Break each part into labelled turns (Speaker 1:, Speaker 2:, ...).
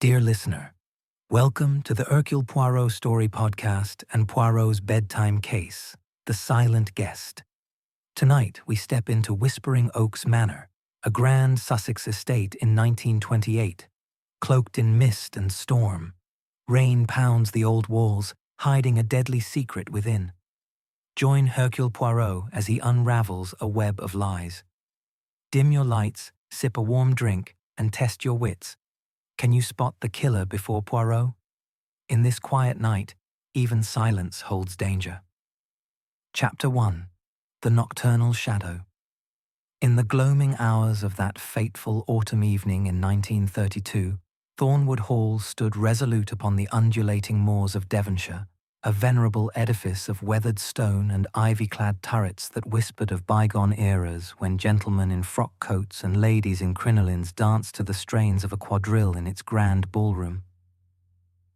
Speaker 1: Dear listener, welcome to the Hercule Poirot story podcast and Poirot's bedtime case, The Silent Guest. Tonight we step into Whispering Oaks Manor, a grand Sussex estate in 1928. Cloaked in mist and storm, rain pounds the old walls, hiding a deadly secret within. Join Hercule Poirot as he unravels a web of lies. Dim your lights, sip a warm drink, and test your wits. Can you spot the killer before Poirot? In this quiet night, even silence holds danger. Chapter 1. The Nocturnal Shadow. In the gloaming hours of that fateful autumn evening in 1932, Thornwood Hall stood resolute upon the undulating moors of Devonshire, a venerable edifice of weathered stone and ivy-clad turrets that whispered of bygone eras when gentlemen in frock coats and ladies in crinolines danced to the strains of a quadrille in its grand ballroom.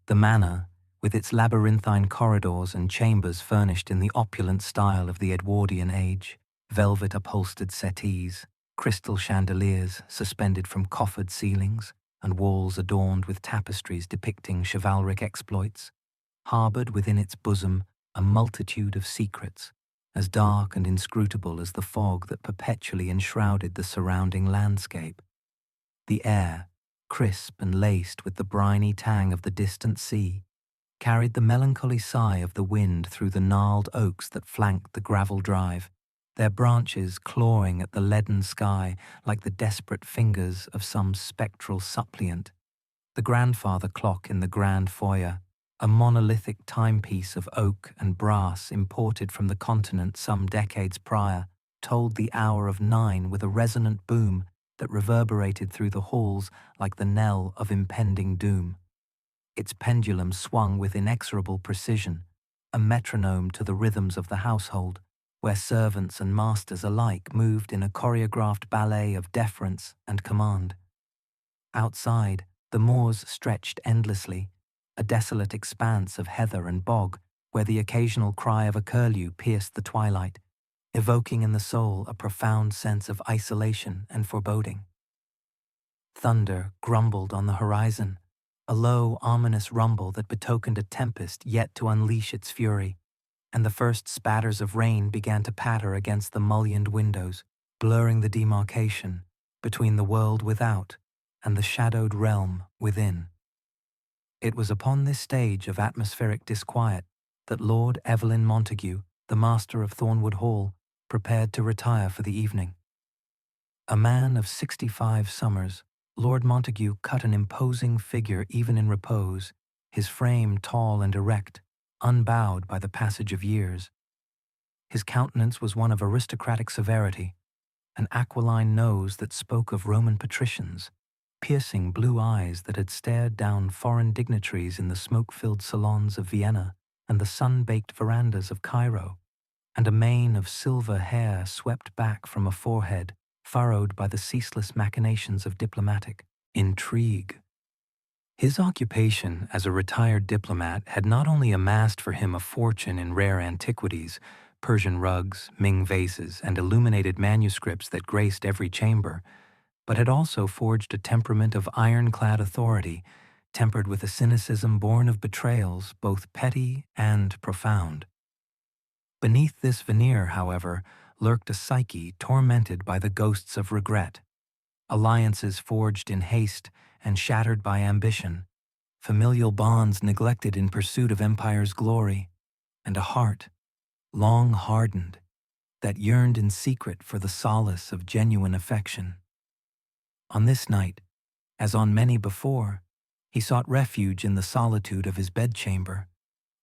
Speaker 1: The manor, with its labyrinthine corridors and chambers furnished in the opulent style of the Edwardian age, velvet-upholstered settees, crystal chandeliers suspended from coffered ceilings, and walls adorned with tapestries depicting chivalric exploits, harboured within its bosom a multitude of secrets, as dark and inscrutable as the fog that perpetually enshrouded the surrounding landscape. The air, crisp and laced with the briny tang of the distant sea, carried the melancholy sigh of the wind through the gnarled oaks that flanked the gravel drive, their branches clawing at the leaden sky like the desperate fingers of some spectral suppliant. The grandfather clock in the grand foyer, a monolithic timepiece of oak and brass imported from the continent some decades prior, told the hour of 9 with a resonant boom that reverberated through the halls like the knell of impending doom. Its pendulum swung with inexorable precision, a metronome to the rhythms of the household, where servants and masters alike moved in a choreographed ballet of deference and command. Outside, the moors stretched endlessly, a desolate expanse of heather and bog where the occasional cry of a curlew pierced the twilight, evoking in the soul a profound sense of isolation and foreboding. Thunder grumbled on the horizon, a low, ominous rumble that betokened a tempest yet to unleash its fury, and the first spatters of rain began to patter against the mullioned windows, blurring the demarcation between the world without and the shadowed realm within. It was upon this stage of atmospheric disquiet that Lord Evelyn Montague, the master of Thornwood Hall, prepared to retire for the evening. A man of 65 summers, Lord Montague cut an imposing figure even in repose, his frame tall and erect, unbowed by the passage of years. His countenance was one of aristocratic severity, an aquiline nose that spoke of Roman patricians, piercing blue eyes that had stared down foreign dignitaries in the smoke-filled salons of Vienna and the sun-baked verandas of Cairo, and a mane of silver hair swept back from a forehead furrowed by the ceaseless machinations of diplomatic intrigue. His occupation as a retired diplomat had not only amassed for him a fortune in rare antiquities, Persian rugs, Ming vases, and illuminated manuscripts that graced every chamber, but had also forged a temperament of ironclad authority, tempered with a cynicism born of betrayals both petty and profound. Beneath this veneer, however, lurked a psyche tormented by the ghosts of regret, alliances forged in haste and shattered by ambition, familial bonds neglected in pursuit of empire's glory, and a heart, long hardened, that yearned in secret for the solace of genuine affection. On this night, as on many before, he sought refuge in the solitude of his bedchamber,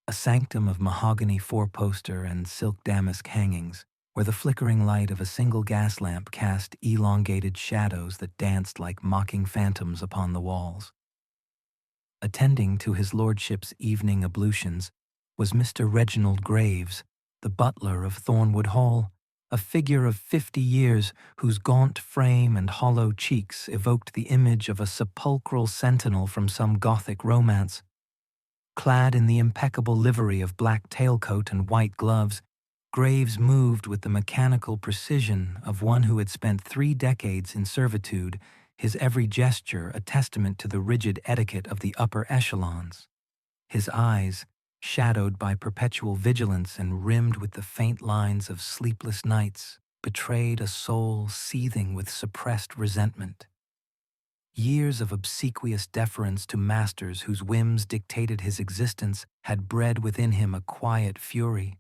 Speaker 1: a sanctum of mahogany four-poster and silk damask hangings, where the flickering light of a single gas lamp cast elongated shadows that danced like mocking phantoms upon the walls. Attending to his lordship's evening ablutions was Mr. Reginald Graves, the butler of Thornwood Hall, a figure of 50 years whose gaunt frame and hollow cheeks evoked the image of a sepulchral sentinel from some Gothic romance. Clad in the impeccable livery of black tailcoat and white gloves, Graves moved with the mechanical precision of one who had spent 3 decades in servitude his every gesture a testament to the rigid etiquette of the upper echelons. His eyes, shadowed by perpetual vigilance and rimmed with the faint lines of sleepless nights, betrayed a soul seething with suppressed resentment. Years of obsequious deference to masters whose whims dictated his existence had bred within him a quiet fury,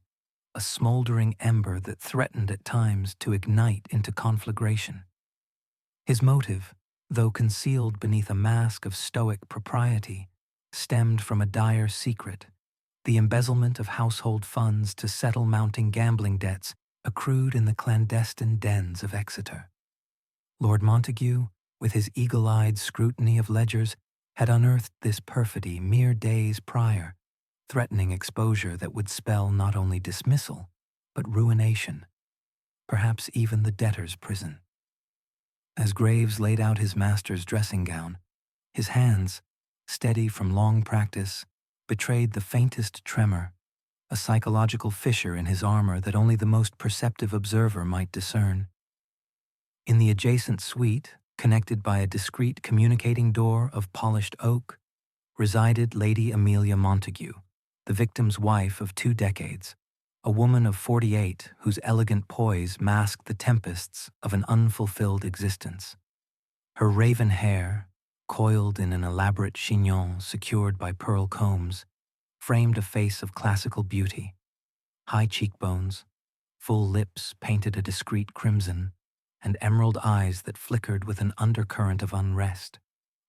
Speaker 1: a smoldering ember that threatened at times to ignite into conflagration. His motive, though concealed beneath a mask of stoic propriety, stemmed from a dire secret, the embezzlement of household funds to settle mounting gambling debts accrued in the clandestine dens of Exeter. Lord Montague, with his eagle-eyed scrutiny of ledgers, had unearthed this perfidy mere days prior, threatening exposure that would spell not only dismissal, but ruination, perhaps even the debtor's prison. As Graves laid out his master's dressing gown, his hands, steady from long practice, betrayed the faintest tremor, a psychological fissure in his armor that only the most perceptive observer might discern. In the adjacent suite, connected by a discreet communicating door of polished oak, resided Lady Amelia Montague, the victim's wife of 2 decades, a woman of 48 whose elegant poise masked the tempests of an unfulfilled existence. Her raven hair, coiled in an elaborate chignon secured by pearl combs, framed a face of classical beauty. High cheekbones, full lips painted a discreet crimson, and emerald eyes that flickered with an undercurrent of unrest,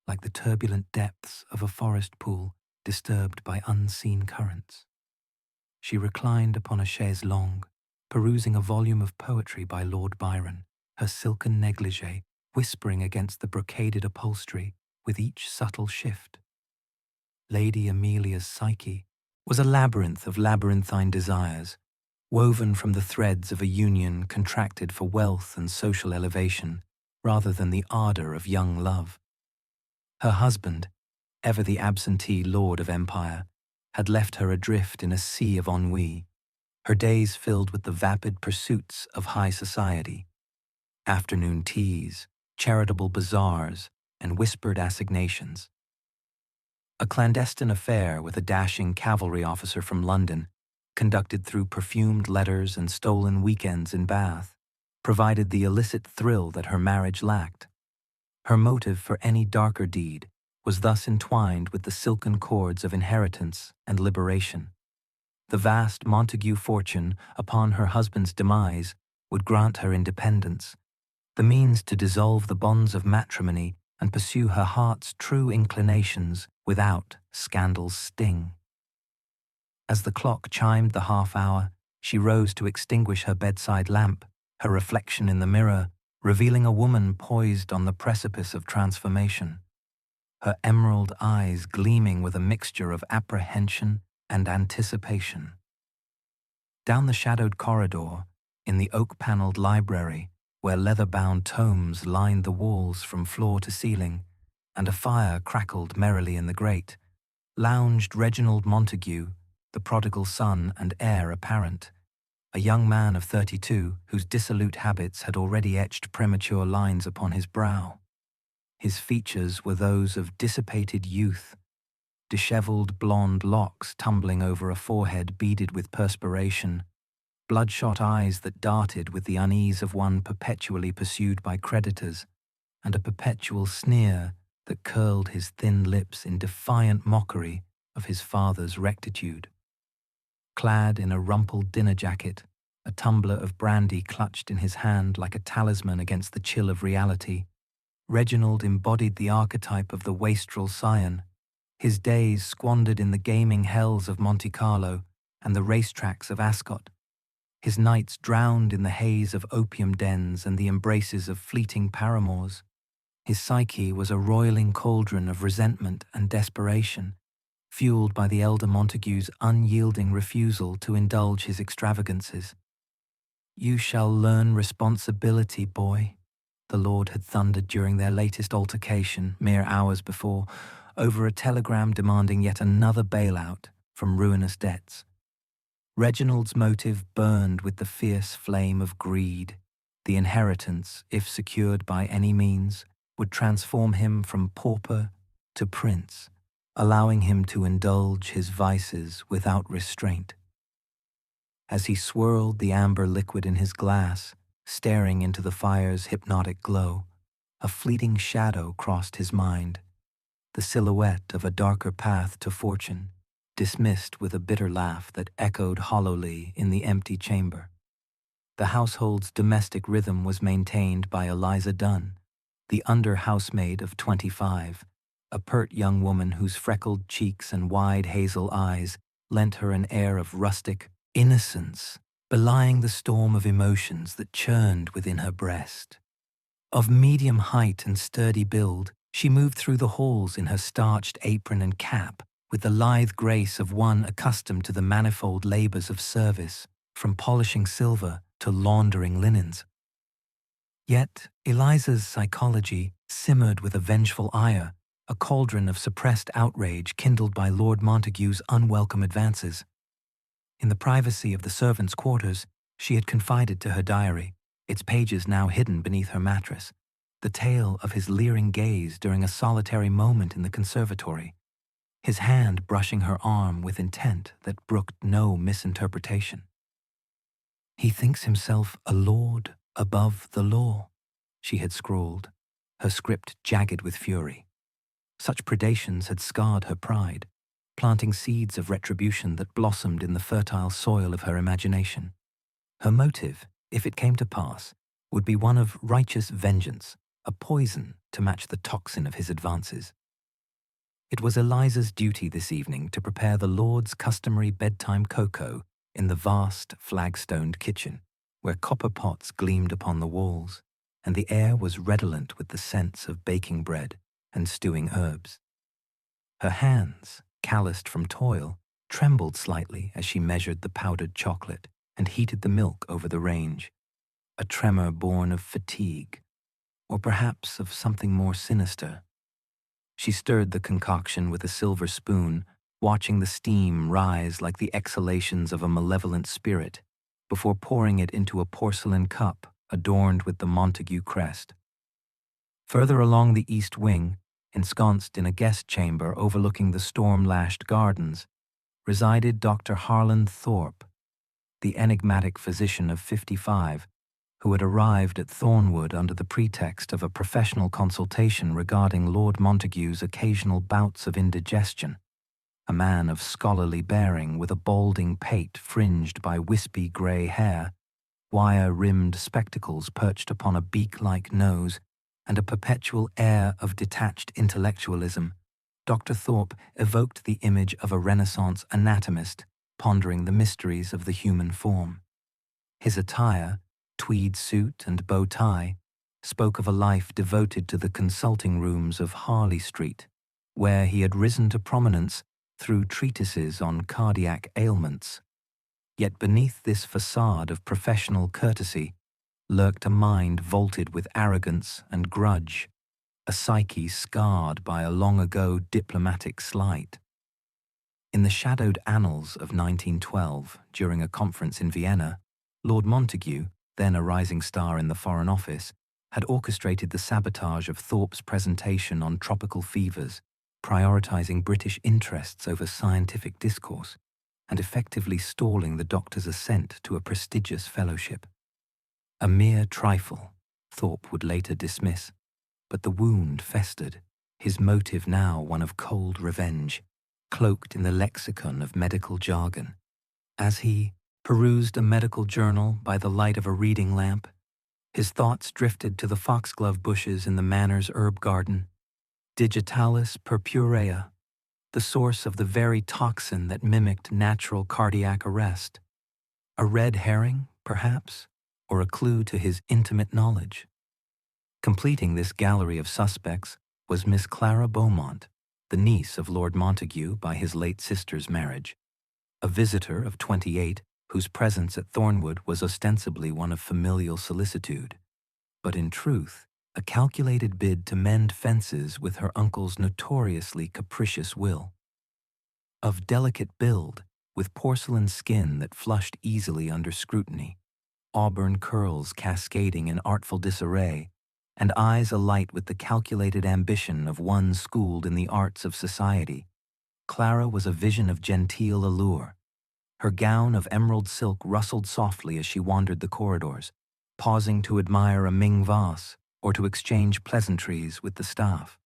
Speaker 1: like the turbulent depths of a forest pool disturbed by unseen currents. She reclined upon a chaise longue, perusing a volume of poetry by Lord Byron, her silken negligee whispering against the brocaded upholstery with each subtle shift. Lady Amelia's psyche was a labyrinth of labyrinthine desires, woven from the threads of a union contracted for wealth and social elevation rather than the ardor of young love. Her husband, ever the absentee lord of empire, had left her adrift in a sea of ennui, her days filled with the vapid pursuits of high society, afternoon teas, charitable bazaars, and whispered assignations. A clandestine affair with a dashing cavalry officer from London, conducted through perfumed letters and stolen weekends in Bath, provided the illicit thrill that her marriage lacked. Her motive for any darker deed was thus entwined with the silken cords of inheritance and liberation. The vast Montague fortune, upon her husband's demise, would grant her independence, the means to dissolve the bonds of matrimony and pursue her heart's true inclinations without scandal's sting. As the clock chimed the half-hour, she rose to extinguish her bedside lamp, her reflection in the mirror revealing a woman poised on the precipice of transformation, her emerald eyes gleaming with a mixture of apprehension and anticipation. Down the shadowed corridor, in the oak-panelled library, where leather-bound tomes lined the walls from floor to ceiling, and a fire crackled merrily in the grate, lounged Reginald Montague, the prodigal son and heir apparent, a young man of 32 whose dissolute habits had already etched premature lines upon his brow. His features were those of dissipated youth, dishevelled blonde locks tumbling over a forehead beaded with perspiration, bloodshot eyes that darted with the unease of one perpetually pursued by creditors, and a perpetual sneer that curled his thin lips in defiant mockery of his father's rectitude. Clad in a rumpled dinner jacket, a tumbler of brandy clutched in his hand like a talisman against the chill of reality, Reginald embodied the archetype of the wastrel scion, his days squandered in the gaming hells of Monte Carlo and the racetracks of Ascot, his nights drowned in the haze of opium dens and the embraces of fleeting paramours. His psyche was a roiling cauldron of resentment and desperation, fueled by the elder Montague's unyielding refusal to indulge his extravagances. "You shall learn responsibility, boy," the Lord had thundered during their latest altercation, mere hours before, over a telegram demanding yet another bailout from ruinous debts. Reginald's motive burned with the fierce flame of greed. The inheritance, if secured by any means, would transform him from pauper to prince, allowing him to indulge his vices without restraint. As he swirled the amber liquid in his glass, staring into the fire's hypnotic glow, a fleeting shadow crossed his mind, the silhouette of a darker path to fortune, dismissed with a bitter laugh that echoed hollowly in the empty chamber. The household's domestic rhythm was maintained by Eliza Dunn, the under-housemaid of 25, a pert young woman whose freckled cheeks and wide hazel eyes lent her an air of rustic innocence, belying the storm of emotions that churned within her breast. Of medium height and sturdy build, she moved through the halls in her starched apron and cap with the lithe grace of one accustomed to the manifold labors of service, from polishing silver to laundering linens. Yet Eliza's psychology simmered with a vengeful ire, a cauldron of suppressed outrage kindled by Lord Montague's unwelcome advances. In the privacy of the servants' quarters, she had confided to her diary, its pages now hidden beneath her mattress, the tale of his leering gaze during a solitary moment in the conservatory, his hand brushing her arm with intent that brooked no misinterpretation. "He thinks himself a lord above the law," she had scrawled, her script jagged with fury. Such predations had scarred her pride, planting seeds of retribution that blossomed in the fertile soil of her imagination. Her motive, if it came to pass, would be one of righteous vengeance, a poison to match the toxin of his advances. It was Eliza's duty this evening to prepare the Lord's customary bedtime cocoa in the vast flag-stoned kitchen, where copper pots gleamed upon the walls, and the air was redolent with the scents of baking bread and stewing herbs. Her hands, calloused from toil, trembled slightly as she measured the powdered chocolate and heated the milk over the range, a tremor born of fatigue, or perhaps of something more sinister. She stirred the concoction with a silver spoon, watching the steam rise like the exhalations of a malevolent spirit, before pouring it into a porcelain cup adorned with the Montague crest. Further along the east wing, ensconced in a guest chamber overlooking the storm-lashed gardens, resided Dr. Harlan Thorpe, the enigmatic physician of 55, who had arrived at Thornwood under the pretext of a professional consultation regarding Lord Montague's occasional bouts of indigestion, a man of scholarly bearing with a balding pate fringed by wispy grey hair, wire-rimmed spectacles perched upon a beak-like nose, and a perpetual air of detached intellectualism. Dr. Thorpe evoked the image of a Renaissance anatomist pondering the mysteries of the human form. His attire, tweed suit and bow tie, spoke of a life devoted to the consulting rooms of Harley Street, where he had risen to prominence through treatises on cardiac ailments. Yet beneath this facade of professional courtesy lurked a mind vaulted with arrogance and grudge, a psyche scarred by a long-ago diplomatic slight. In the shadowed annals of 1912, during a conference in Vienna, Lord Montague, then a rising star in the Foreign Office, had orchestrated the sabotage of Thorpe's presentation on tropical fevers, prioritizing British interests over scientific discourse, and effectively stalling the doctor's ascent to a prestigious fellowship. A mere trifle, Thorpe would later dismiss, but the wound festered, his motive now one of cold revenge, cloaked in the lexicon of medical jargon. As he perused a medical journal by the light of a reading lamp, his thoughts drifted to the foxglove bushes in the Manor's herb garden, digitalis purpurea, the source of the very toxin that mimicked natural cardiac arrest. A red herring, perhaps, or a clue to his intimate knowledge. Completing this gallery of suspects was Miss Clara Beaumont, the niece of Lord Montague by his late sister's marriage, a visitor of 28 whose presence at Thornwood was ostensibly one of familial solicitude, but in truth a calculated bid to mend fences with her uncle's notoriously capricious will. Of delicate build, with porcelain skin that flushed easily under scrutiny, auburn curls cascading in artful disarray, and eyes alight with the calculated ambition of one schooled in the arts of society. Clara was a vision of genteel allure. Her gown of emerald silk rustled softly as she wandered the corridors, pausing to admire a Ming vase or to exchange pleasantries with the staff.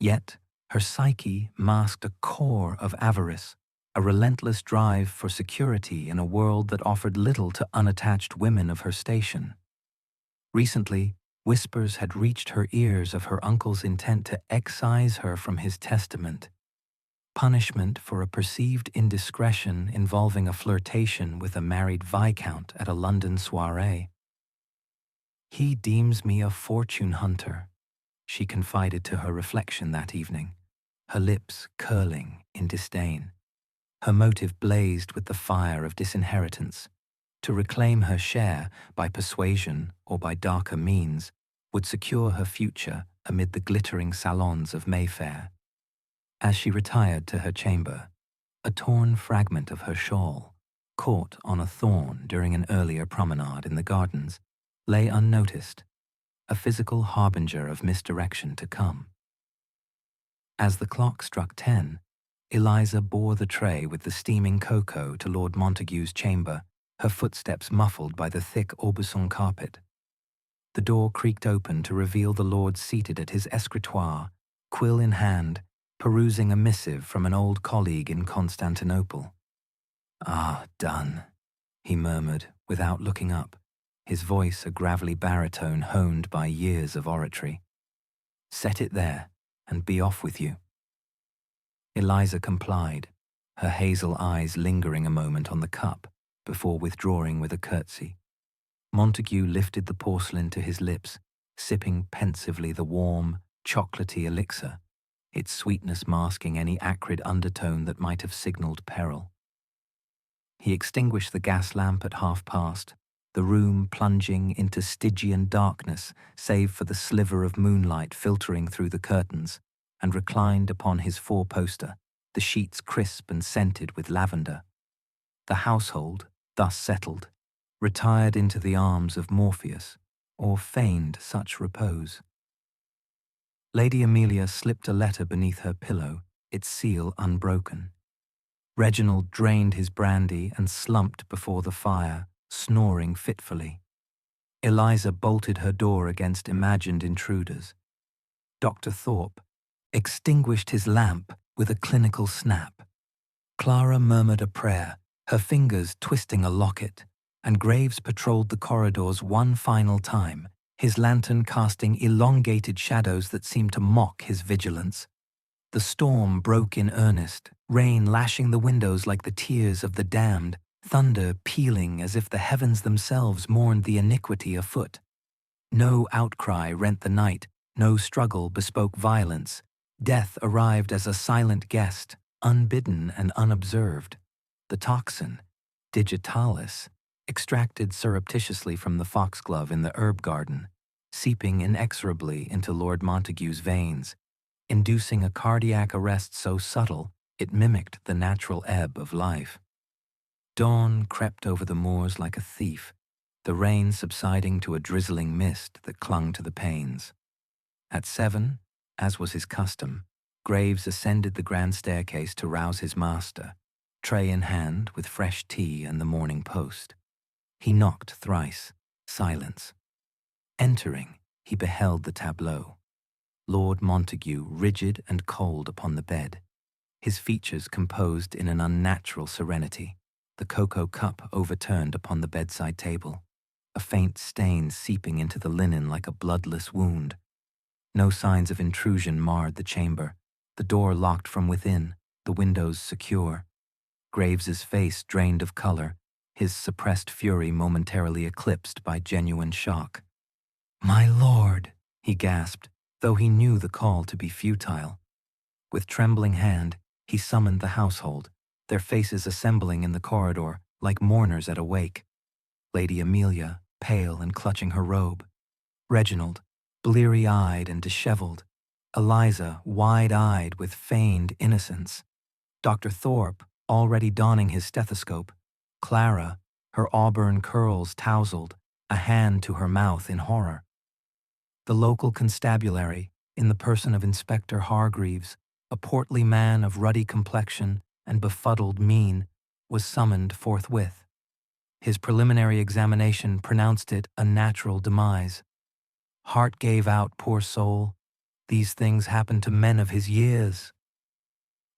Speaker 1: Yet, her psyche masked a core of avarice, a relentless drive for security in a world that offered little to unattached women of her station. Recently, whispers had reached her ears of her uncle's intent to excise her from his testament, punishment for a perceived indiscretion involving a flirtation with a married viscount at a London soirée. "He deems me a fortune hunter," she confided to her reflection that evening, her lips curling in disdain. Her motive blazed with the fire of disinheritance. To reclaim her share by persuasion or by darker means would secure her future amid the glittering salons of Mayfair. As she retired to her chamber, a torn fragment of her shawl, caught on a thorn during an earlier promenade in the gardens, lay unnoticed, a physical harbinger of misdirection to come. As the clock struck 10, Eliza bore the tray with the steaming cocoa to Lord Montague's chamber, her footsteps muffled by the thick Aubusson carpet. The door creaked open to reveal the lord seated at his escritoire, quill in hand, perusing a missive from an old colleague in Constantinople. "Ah, done," he murmured without looking up, his voice a gravelly baritone honed by years of oratory. "Set it there, and be off with you." Eliza complied, her hazel eyes lingering a moment on the cup before withdrawing with a curtsy. Montague lifted the porcelain to his lips, sipping pensively the warm, chocolatey elixir, its sweetness masking any acrid undertone that might have signaled peril. He extinguished the gas lamp at past, the room plunging into Stygian darkness save for the sliver of moonlight filtering through the curtains, and reclined upon his four-poster, the sheets crisp and scented with lavender. The household, thus settled, retired into the arms of Morpheus, or feigned such repose. Lady Amelia slipped a letter beneath her pillow, its seal unbroken. Reginald drained his brandy and slumped before the fire, snoring fitfully. Eliza bolted her door against imagined intruders. Dr. Thorpe extinguished his lamp with a clinical snap. Clara murmured a prayer, her fingers twisting a locket, and Graves patrolled the corridors one final time, his lantern casting elongated shadows that seemed to mock his vigilance. The storm broke in earnest, rain lashing the windows like the tears of the damned, thunder pealing as if the heavens themselves mourned the iniquity afoot. No outcry rent the night, no struggle bespoke violence. Death arrived as a silent guest, unbidden and unobserved. The toxin, digitalis, extracted surreptitiously from the foxglove in the herb garden, seeping inexorably into Lord Montague's veins, inducing a cardiac arrest so subtle it mimicked the natural ebb of life. Dawn crept over the moors like a thief, the rain subsiding to a drizzling mist that clung to the panes. At 7, as was his custom, Graves ascended the grand staircase to rouse his master, tray in hand with fresh tea and the morning post. He knocked thrice, silence. Entering, he beheld the tableau. Lord Montague rigid and cold upon the bed, his features composed in an unnatural serenity, the cocoa cup overturned upon the bedside table, a faint stain seeping into the linen like a bloodless wound. No signs of intrusion marred the chamber, the door locked from within, the windows secure. Graves's face drained of color, his suppressed fury momentarily eclipsed by genuine shock. "My lord," he gasped, though he knew the call to be futile. With trembling hand, he summoned the household, their faces assembling in the corridor like mourners at a wake. Lady Amelia, pale and clutching her robe. Reginald, bleary-eyed and disheveled. Eliza, wide-eyed with feigned innocence. Dr. Thorpe, already donning his stethoscope. Clara, her auburn curls tousled, a hand to her mouth in horror. The local constabulary, in the person of Inspector Hargreaves, a portly man of ruddy complexion and befuddled mien, was summoned forthwith. His preliminary examination pronounced it a natural demise. Heart gave out, poor soul. These things happen to men of his years.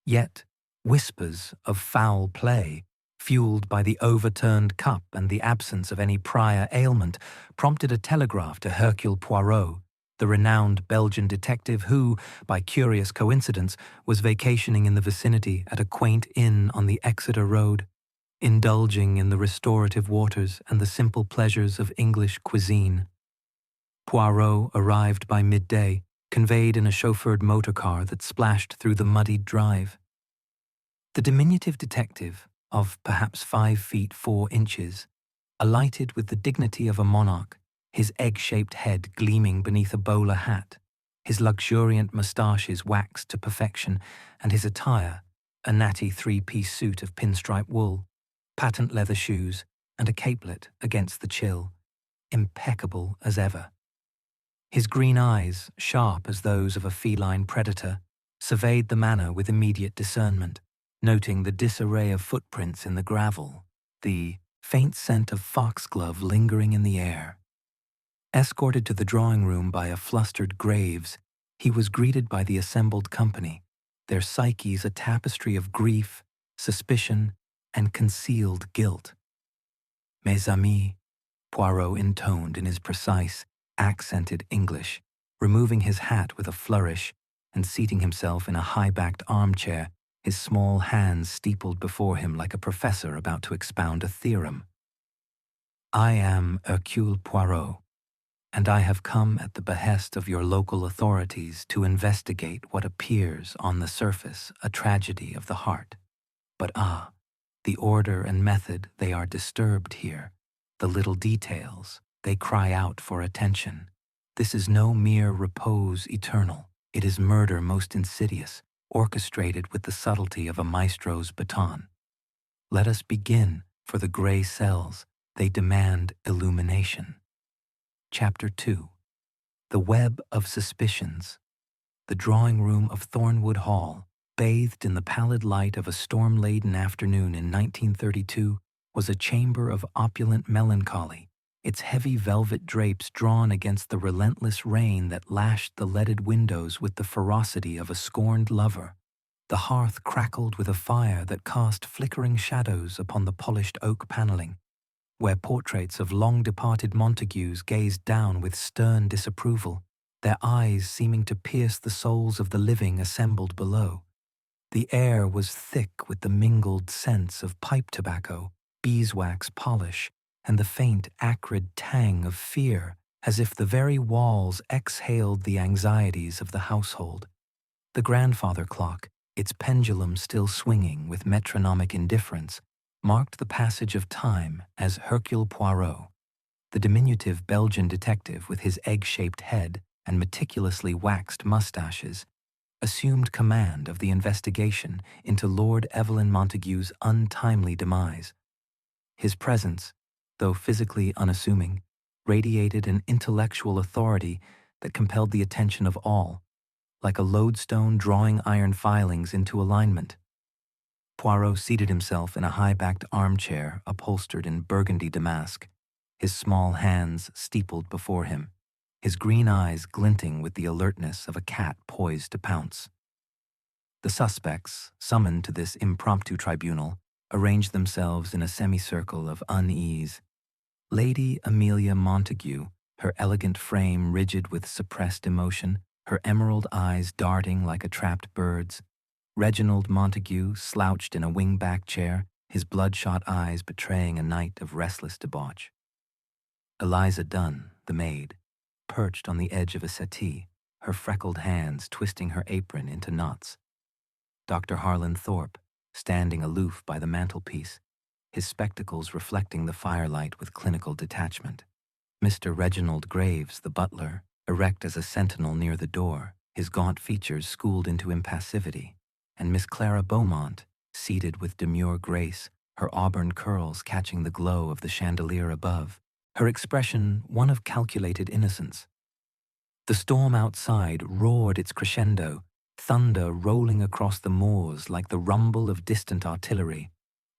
Speaker 1: Yet, whispers of foul play, fueled by the overturned cup and the absence of any prior ailment, prompted a telegraph to Hercule Poirot, the renowned Belgian detective who, by curious coincidence, was vacationing in the vicinity at a quaint inn on the Exeter Road, indulging in the restorative waters and the simple pleasures of English cuisine. Poirot arrived by midday, conveyed in a chauffeured motor car that splashed through the muddied drive. The diminutive detective, of perhaps 5 feet 4 inches, alighted with the dignity of a monarch, his egg-shaped head gleaming beneath a bowler hat, his luxuriant moustaches waxed to perfection, and his attire, a natty 3-piece suit of pinstripe wool, patent leather shoes, and a capelet against the chill, impeccable as ever. His green eyes, sharp as those of a feline predator, surveyed the manor with immediate discernment, noting the disarray of footprints in the gravel, the faint scent of foxglove lingering in the air. Escorted to the drawing-room by a flustered Graves, he was greeted by the assembled company, their psyches a tapestry of grief, suspicion, and concealed guilt. "Mes amis," Poirot intoned in his precise, accented English, removing his hat with a flourish and seating himself in a high-backed armchair, his small hands steepled before him like a professor about to expound a theorem. "I am Hercule Poirot, and I have come at the behest of your local authorities to investigate what appears on the surface a tragedy of the heart. But the order and method, they are disturbed here. The little details, they cry out for attention. This is no mere repose eternal. It is murder most insidious, orchestrated with the subtlety of a maestro's baton. Let us begin, for the gray cells, they demand illumination." Chapter 2. The Web of Suspicions. The drawing-room of Thornwood Hall, bathed in the pallid light of a storm-laden afternoon in 1932, was a chamber of opulent melancholy, its heavy velvet drapes drawn against the relentless rain that lashed the leaded windows with the ferocity of a scorned lover. The hearth crackled with a fire that cast flickering shadows upon the polished oak paneling, where portraits of long-departed Montagues gazed down with stern disapproval, their eyes seeming to pierce the souls of the living assembled below. The air was thick with the mingled scents of pipe tobacco, beeswax polish, and the faint, acrid tang of fear, as if the very walls exhaled the anxieties of the household. The grandfather clock, its pendulum still swinging with metronomic indifference, marked the passage of time as Hercule Poirot, the diminutive Belgian detective with his egg-shaped head and meticulously waxed mustaches, assumed command of the investigation into Lord Evelyn Montague's untimely demise. His presence, though physically unassuming, radiated an intellectual authority that compelled the attention of all, like a lodestone drawing iron filings into alignment. Poirot seated himself in a high-backed armchair upholstered in burgundy damask, his small hands steepled before him, his green eyes glinting with the alertness of a cat poised to pounce. The suspects, summoned to this impromptu tribunal, arranged themselves in a semicircle of unease. Lady Amelia Montague, her elegant frame rigid with suppressed emotion, her emerald eyes darting like a trapped bird's. Reginald Montague slouched in a wing-back chair, his bloodshot eyes betraying a night of restless debauch. Eliza Dunn, the maid, perched on the edge of a settee, her freckled hands twisting her apron into knots. Dr. Harlan Thorpe, standing aloof by the mantelpiece, his spectacles reflecting the firelight with clinical detachment. Mr. Reginald Graves, the butler, erect as a sentinel near the door, his gaunt features schooled into impassivity, and Miss Clara Beaumont, seated with demure grace, her auburn curls catching the glow of the chandelier above, her expression one of calculated innocence. The storm outside roared its crescendo, thunder rolling across the moors like the rumble of distant artillery.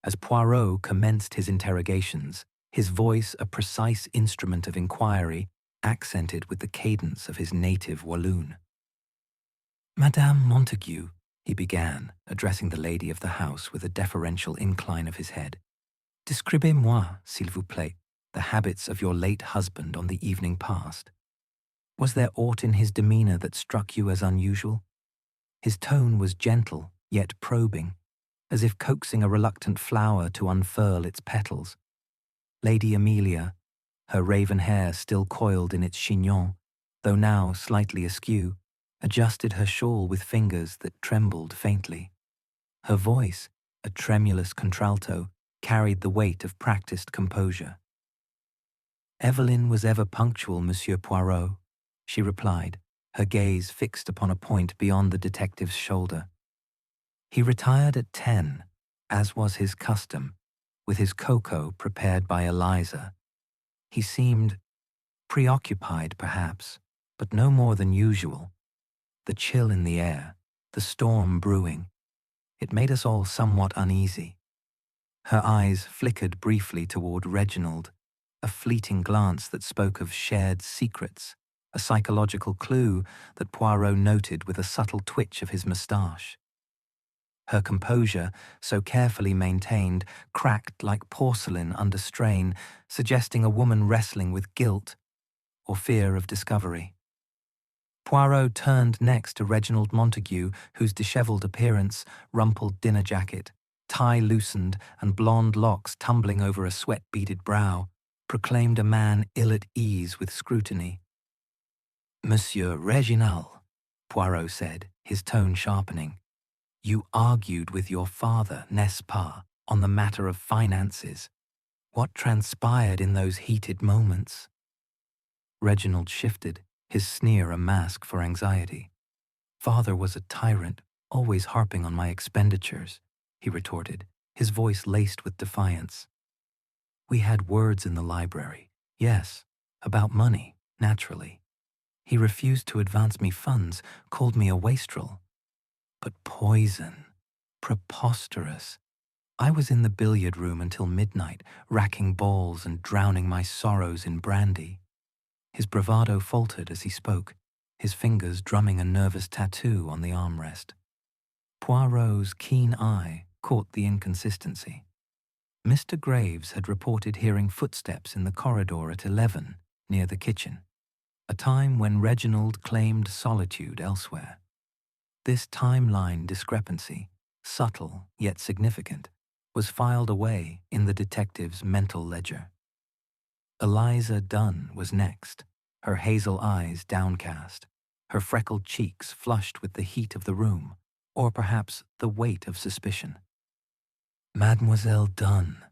Speaker 1: As Poirot commenced his interrogations, his voice a precise instrument of inquiry, accented with the cadence of his native Walloon. "Madame Montague," he began, addressing the lady of the house with a deferential incline of his head, "describez-moi, s'il vous plaît, the habits of your late husband on the evening past. Was there aught in his demeanour that struck you as unusual? His tone was gentle, yet probing, as if coaxing a reluctant flower to unfurl its petals. Lady Amelia, her raven hair still coiled in its chignon, though now slightly askew, adjusted her shawl with fingers that trembled faintly. Her voice, a tremulous contralto, carried the weight of practiced composure. "Evelyn was ever punctual, Monsieur Poirot," she replied, her gaze fixed upon a point beyond the detective's shoulder. "He retired at 10, as was his custom, with his cocoa prepared by Eliza. He seemed preoccupied, perhaps, but no more than usual. The chill in the air, the storm brewing, it made us all somewhat uneasy." Her eyes flickered briefly toward Reginald, a fleeting glance that spoke of shared secrets, a psychological clue that Poirot noted with a subtle twitch of his moustache. Her composure, so carefully maintained, cracked like porcelain under strain, suggesting a woman wrestling with guilt or fear of discovery. Poirot turned next to Reginald Montague, whose dishevelled appearance, rumpled dinner jacket, tie loosened, and blonde locks tumbling over a sweat-beaded brow, proclaimed a man ill at ease with scrutiny. "Monsieur Reginald," Poirot said, his tone sharpening, "you argued with your father, n'est-ce pas, on the matter of finances. What transpired in those heated moments?" Reginald shifted, his sneer a mask for anxiety. "Father was a tyrant, always harping on my expenditures," he retorted, his voice laced with defiance. "We had words in the library, yes, about money, naturally. He refused to advance me funds, called me a wastrel. But poison, preposterous. I was in the billiard room until midnight, racking balls and drowning my sorrows in brandy." His bravado faltered as he spoke, his fingers drumming a nervous tattoo on the armrest. Poirot's keen eye caught the inconsistency. Mr. Graves had reported hearing footsteps in the corridor at 11, near the kitchen, a time when Reginald claimed solitude elsewhere. This timeline discrepancy, subtle yet significant, was filed away in the detective's mental ledger. Eliza Dunn was next, her hazel eyes downcast, her freckled cheeks flushed with the heat of the room, or perhaps the weight of suspicion. "Mademoiselle Dunn,"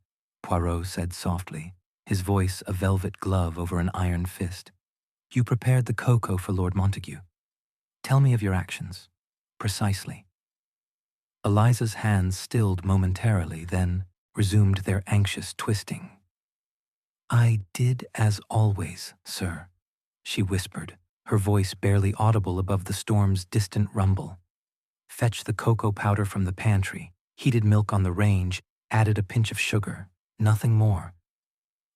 Speaker 1: Poirot said softly, his voice a velvet glove over an iron fist. "You prepared the cocoa for Lord Montague. Tell me of your actions, precisely." Eliza's hands stilled momentarily, then resumed their anxious twisting. "I did as always, sir," she whispered, her voice barely audible above the storm's distant rumble. "Fetched the cocoa powder from the pantry, heated milk on the range, added a pinch of sugar, nothing more.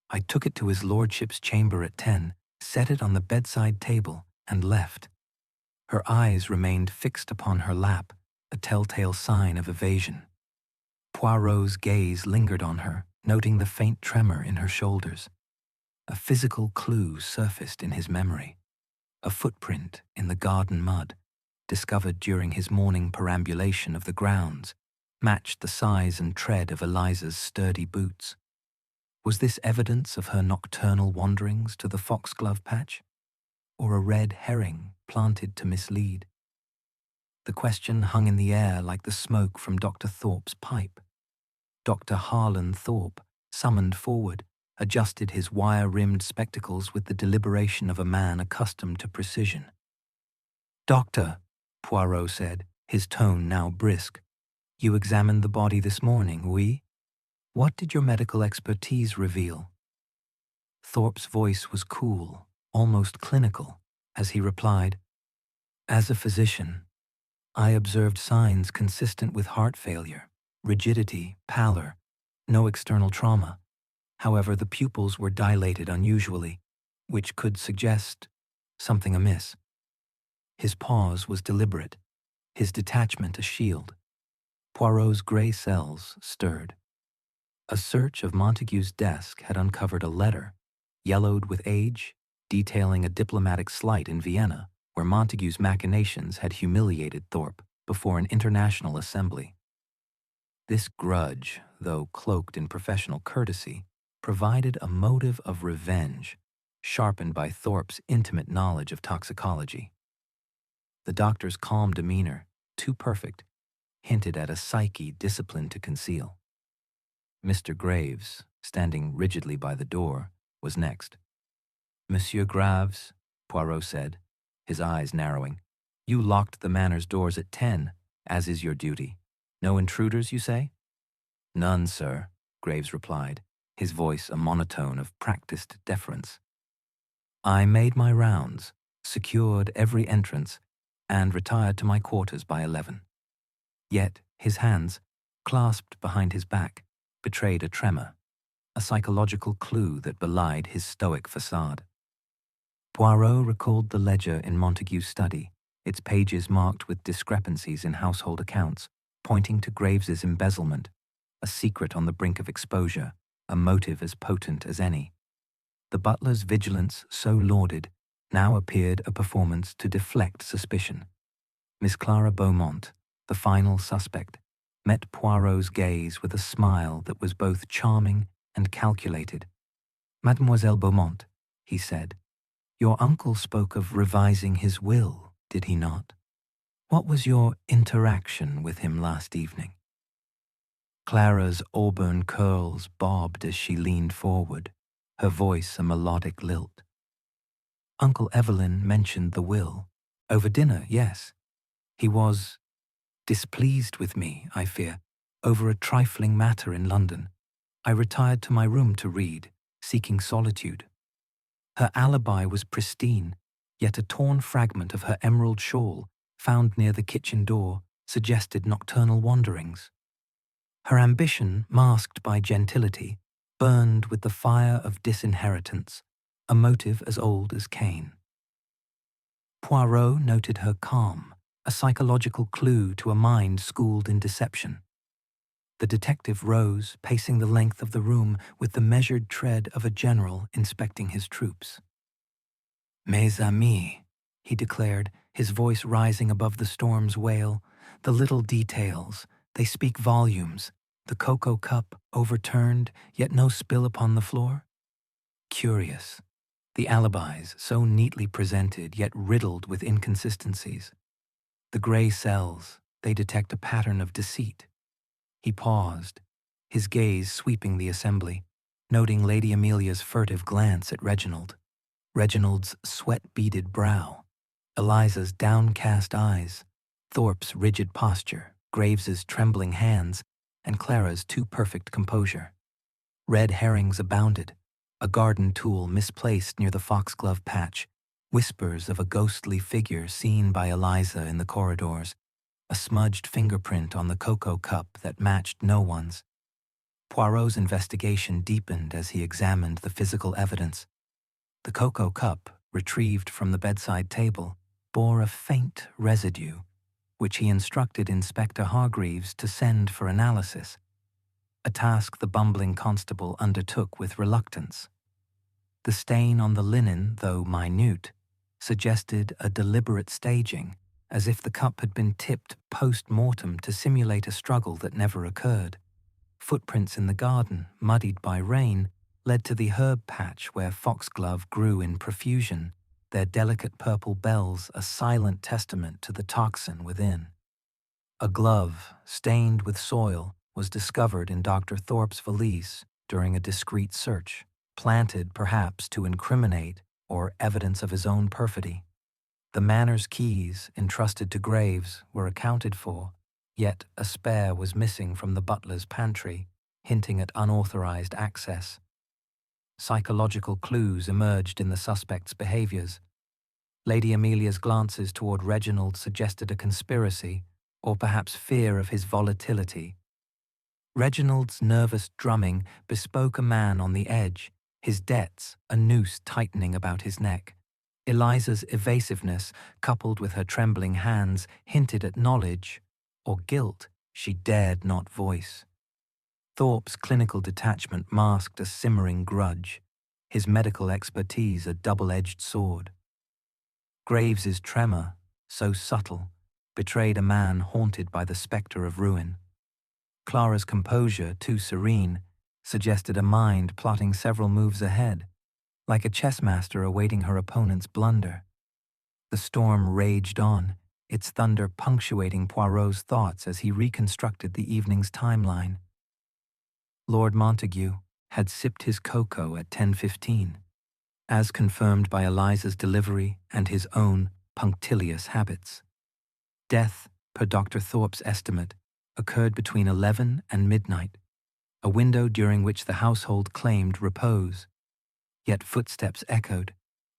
Speaker 1: I took it to his lordship's chamber at 10, set it on the bedside table, and left." Her eyes remained fixed upon her lap, a telltale sign of evasion. Poirot's gaze lingered on her, noting the faint tremor in her shoulders. A physical clue surfaced in his memory. A footprint in the garden mud, discovered during his morning perambulation of the grounds, matched the size and tread of Eliza's sturdy boots. Was this evidence of her nocturnal wanderings to the foxglove patch? Or a red herring planted to mislead? The question hung in the air like the smoke from Dr. Thorpe's pipe. Dr. Harlan Thorpe, summoned forward, adjusted his wire-rimmed spectacles with the deliberation of a man accustomed to precision. "Doctor," Poirot said, his tone now brisk, "you examined the body this morning, oui? What did your medical expertise reveal?" Thorpe's voice was cool, almost clinical, as he replied, "As a physician, I observed signs consistent with heart failure, rigidity, pallor, no external trauma. However, the pupils were dilated unusually, which could suggest something amiss." His pause was deliberate, his detachment a shield. Poirot's grey cells stirred. A search of Montague's desk had uncovered a letter, yellowed with age, detailing a diplomatic slight in Vienna, where Montague's machinations had humiliated Thorpe before an international assembly. This grudge, though cloaked in professional courtesy, provided a motive of revenge, sharpened by Thorpe's intimate knowledge of toxicology. The doctor's calm demeanor, too perfect, hinted at a psyche disciplined to conceal. Mr. Graves, standing rigidly by the door, was next. "Monsieur Graves," Poirot said, his eyes narrowing, "you locked the Manor's doors at 10, as is your duty. No intruders, you say?" "None, sir," Graves replied, his voice a monotone of practiced deference. "I made my rounds, secured every entrance, and retired to my quarters by 11. Yet his hands, clasped behind his back, betrayed a tremor, a psychological clue that belied his stoic facade. Poirot recalled the ledger in Montague's study, its pages marked with discrepancies in household accounts, pointing to Graves's embezzlement, a secret on the brink of exposure, a motive as potent as any. The butler's vigilance, so lauded, now appeared a performance to deflect suspicion. Miss Clara Beaumont, the final suspect, met Poirot's gaze with a smile that was both charming and calculated. "Mademoiselle Beaumont," he said, "your uncle spoke of revising his will, did he not? What was your interaction with him last evening?" Clara's auburn curls bobbed as she leaned forward, her voice a melodic lilt. "Uncle Evelyn mentioned the will. Over dinner, yes. He was displeased with me, I fear, over a trifling matter in London. I retired to my room to read, seeking solitude. Her alibi was pristine, yet a torn fragment of her emerald shawl, found near the kitchen door, suggested nocturnal wanderings. Her ambition, masked by gentility, burned with the fire of disinheritance, a motive as old as Cain. Poirot noted her calm, a psychological clue to a mind schooled in deception. The detective rose, pacing the length of the room with the measured tread of a general inspecting his troops. "Mes amis," he declared, his voice rising above the storm's wail, "the little details, they speak volumes. The cocoa cup overturned, yet no spill upon the floor. Curious. The alibis, so neatly presented, yet riddled with inconsistencies. The grey cells, they detect a pattern of deceit." He paused, his gaze sweeping the assembly, noting Lady Amelia's furtive glance at Reginald, Reginald's sweat-beaded brow, Eliza's downcast eyes, Thorpe's rigid posture, Graves's trembling hands, and Clara's too perfect composure. Red herrings abounded, a garden tool misplaced near the foxglove patch, whispers of a ghostly figure seen by Eliza in the corridors, a smudged fingerprint on the cocoa cup that matched no one's. Poirot's investigation deepened as he examined the physical evidence. The cocoa cup, retrieved from the bedside table, bore a faint residue, which he instructed Inspector Hargreaves to send for analysis, a task the bumbling constable undertook with reluctance. The stain on the linen, though minute, suggested a deliberate staging, as if the cup had been tipped post-mortem to simulate a struggle that never occurred. Footprints in the garden, muddied by rain, led to the herb patch where foxglove grew in profusion, their delicate purple bells a silent testament to the toxin within. A glove, stained with soil, was discovered in Dr. Thorpe's valise during a discreet search, planted perhaps to incriminate or evidence of his own perfidy. The Manor's keys, entrusted to Graves, were accounted for, yet a spare was missing from the butler's pantry, hinting at unauthorized access. Psychological clues emerged in the suspect's behaviors. Lady Amelia's glances toward Reginald suggested a conspiracy, or perhaps fear of his volatility. Reginald's nervous drumming bespoke a man on the edge, his debts a noose tightening about his neck. Eliza's evasiveness, coupled with her trembling hands, hinted at knowledge, or guilt, she dared not voice. Thorpe's clinical detachment masked a simmering grudge, his medical expertise a double-edged sword. Graves's tremor, so subtle, betrayed a man haunted by the spectre of ruin. Clara's composure, too serene, suggested a mind plotting several moves ahead, like a chess master awaiting her opponent's blunder. The storm raged on, its thunder punctuating Poirot's thoughts as he reconstructed the evening's timeline. Lord Montague had sipped his cocoa at 10:15, as confirmed by Eliza's delivery and his own punctilious habits. Death, per Dr. Thorpe's estimate, occurred between 11 and midnight, a window during which the household claimed repose. Yet footsteps echoed,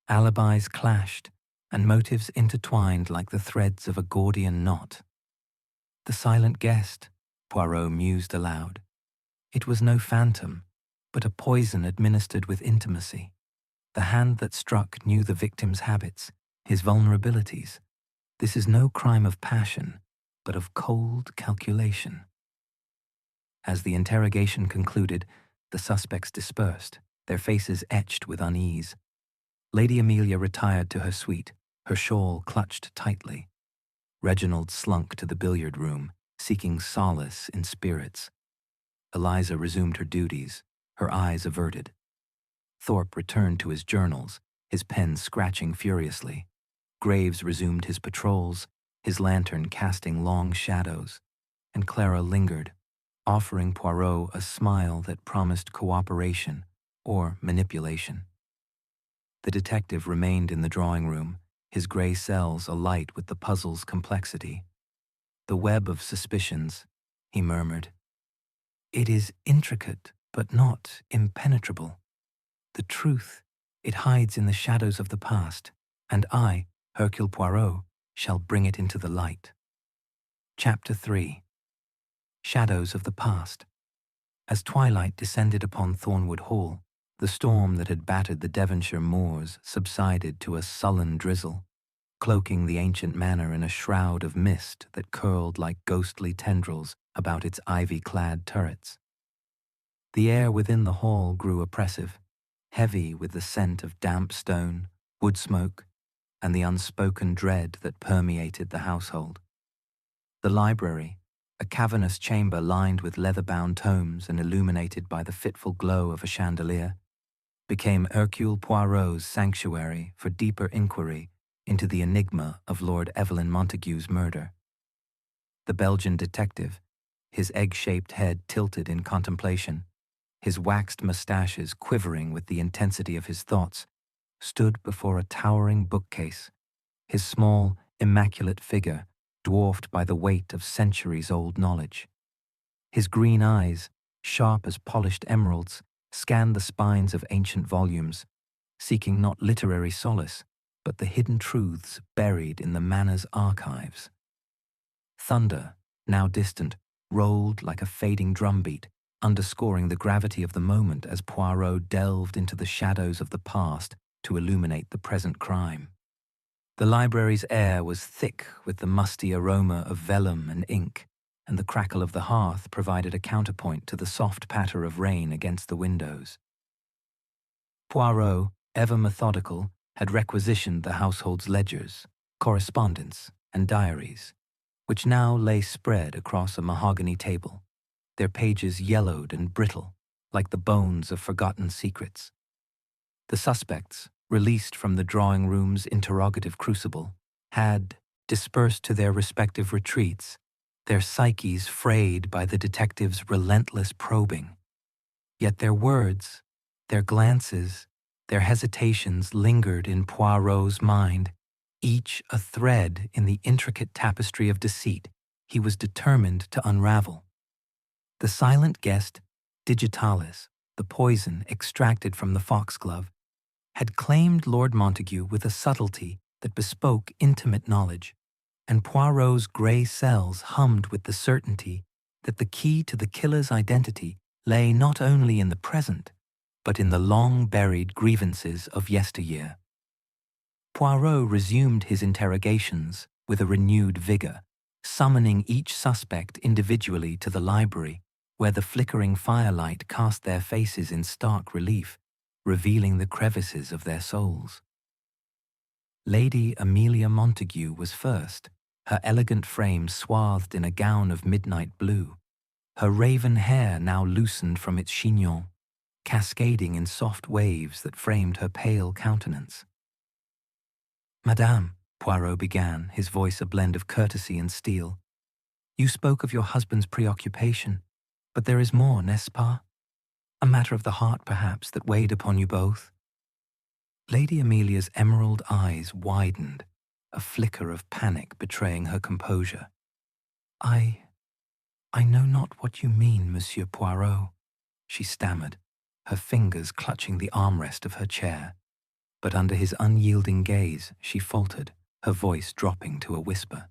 Speaker 1: alibis clashed, and motives intertwined like the threads of a Gordian knot. The silent guest, Poirot mused aloud. It was no phantom, but a poison administered with intimacy. The hand that struck knew the victim's habits, his vulnerabilities. This is no crime of passion, but of cold calculation. As the interrogation concluded, the suspects dispersed, their faces etched with unease. Lady Amelia retired to her suite, her shawl clutched tightly. Reginald slunk to the billiard room, seeking solace in spirits. Eliza resumed her duties, her eyes averted. Thorpe returned to his journals, his pen scratching furiously. Graves resumed his patrols, his lantern casting long shadows, and Clara lingered, offering Poirot a smile that promised cooperation or manipulation. The detective remained in the drawing room, his gray cells alight with the puzzle's complexity. "The web of suspicions," he murmured. "It is intricate, but not impenetrable. The truth, it hides in the shadows of the past, and I, Hercule Poirot, shall bring it into the light." Chapter 3. Shadows of the Past. As twilight descended upon Thornwood Hall, the storm that had battered the Devonshire moors subsided to a sullen drizzle, cloaking the ancient manor in a shroud of mist that curled like ghostly tendrils about its ivy-clad turrets. The air within the hall grew oppressive, heavy with the scent of damp stone, wood smoke, and the unspoken dread that permeated the household. The library, a cavernous chamber lined with leather-bound tomes and illuminated by the fitful glow of a chandelier, became Hercule Poirot's sanctuary for deeper inquiry into the enigma of Lord Evelyn Montague's murder. The Belgian detective, his egg-shaped head tilted in contemplation, his waxed mustaches quivering with the intensity of his thoughts, stood before a towering bookcase, his small, immaculate figure dwarfed by the weight of centuries-old knowledge. His green eyes, sharp as polished emeralds, scanned the spines of ancient volumes, seeking not literary solace, but the hidden truths buried in the manor's archives. Thunder, now distant, rolled like a fading drumbeat, underscoring the gravity of the moment as Poirot delved into the shadows of the past to illuminate the present crime. The library's air was thick with the musty aroma of vellum and ink, and the crackle of the hearth provided a counterpoint to the soft patter of rain against the windows. Poirot, ever methodical, had requisitioned the household's ledgers, correspondence, and diaries, which now lay spread across a mahogany table, their pages yellowed and brittle, like the bones of forgotten secrets. The suspects, released from the drawing room's interrogative crucible, had dispersed to their respective retreats, their psyches frayed by the detective's relentless probing. Yet their words, their glances, their hesitations lingered in Poirot's mind, each a thread in the intricate tapestry of deceit he was determined to unravel. The silent guest, digitalis, the poison extracted from the foxglove, had claimed Lord Montague with a subtlety that bespoke intimate knowledge, and Poirot's grey cells hummed with the certainty that the key to the killer's identity lay not only in the present, but in the long-buried grievances of yesteryear. Poirot resumed his interrogations with a renewed vigour, summoning each suspect individually to the library, where the flickering firelight cast their faces in stark relief, revealing the crevices of their souls. Lady Amelia Montague was first, her elegant frame swathed in a gown of midnight blue, her raven hair now loosened from its chignon, cascading in soft waves that framed her pale countenance. "Madame," Poirot began, his voice a blend of courtesy and steel, "you spoke of your husband's preoccupation, but there is more, n'est-ce pas? A matter of the heart, perhaps, that weighed upon you both?" Lady Amelia's emerald eyes widened, a flicker of panic betraying her composure. I know not what you mean, Monsieur Poirot," she stammered, her fingers clutching the armrest of her chair. But under his unyielding gaze, she faltered, her voice dropping to a whisper.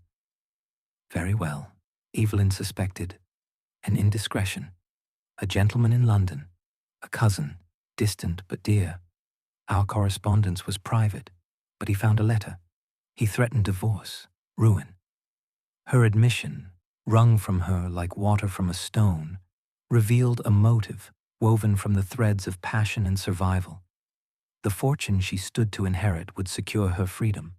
Speaker 1: "Very well," Evelyn suspected. "An indiscretion. A gentleman in London. A cousin, distant but dear. Our correspondence was private, but he found a letter. He threatened divorce, ruin." Her admission, wrung from her like water from a stone, revealed a motive woven from the threads of passion and survival. The fortune she stood to inherit would secure her freedom,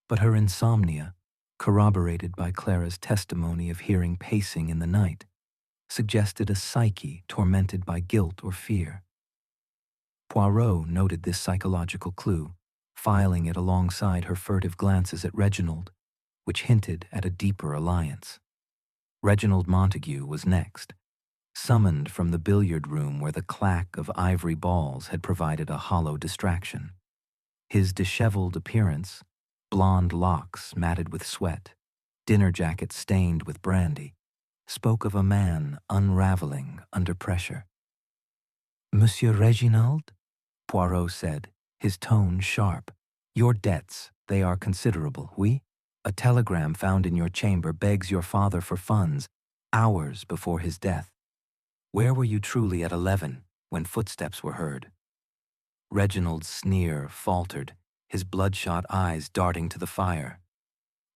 Speaker 1: but her insomnia, corroborated by Clara's testimony of hearing pacing in the night, suggested a psyche tormented by guilt or fear. Poirot noted this psychological clue, filing it alongside her furtive glances at Reginald, which hinted at a deeper alliance. Reginald Montague was next, summoned from the billiard room where the clack of ivory balls had provided a hollow distraction. His disheveled appearance, blonde locks matted with sweat, dinner jacket stained with brandy, spoke of a man unraveling under pressure. "Monsieur Reginald," Poirot said, his tone sharp, "your debts, they are considerable, oui? A telegram found in your chamber begs your father for funds hours before his death. Where were you truly at 11 when footsteps were heard?" Reginald's sneer faltered, his bloodshot eyes darting to the fire.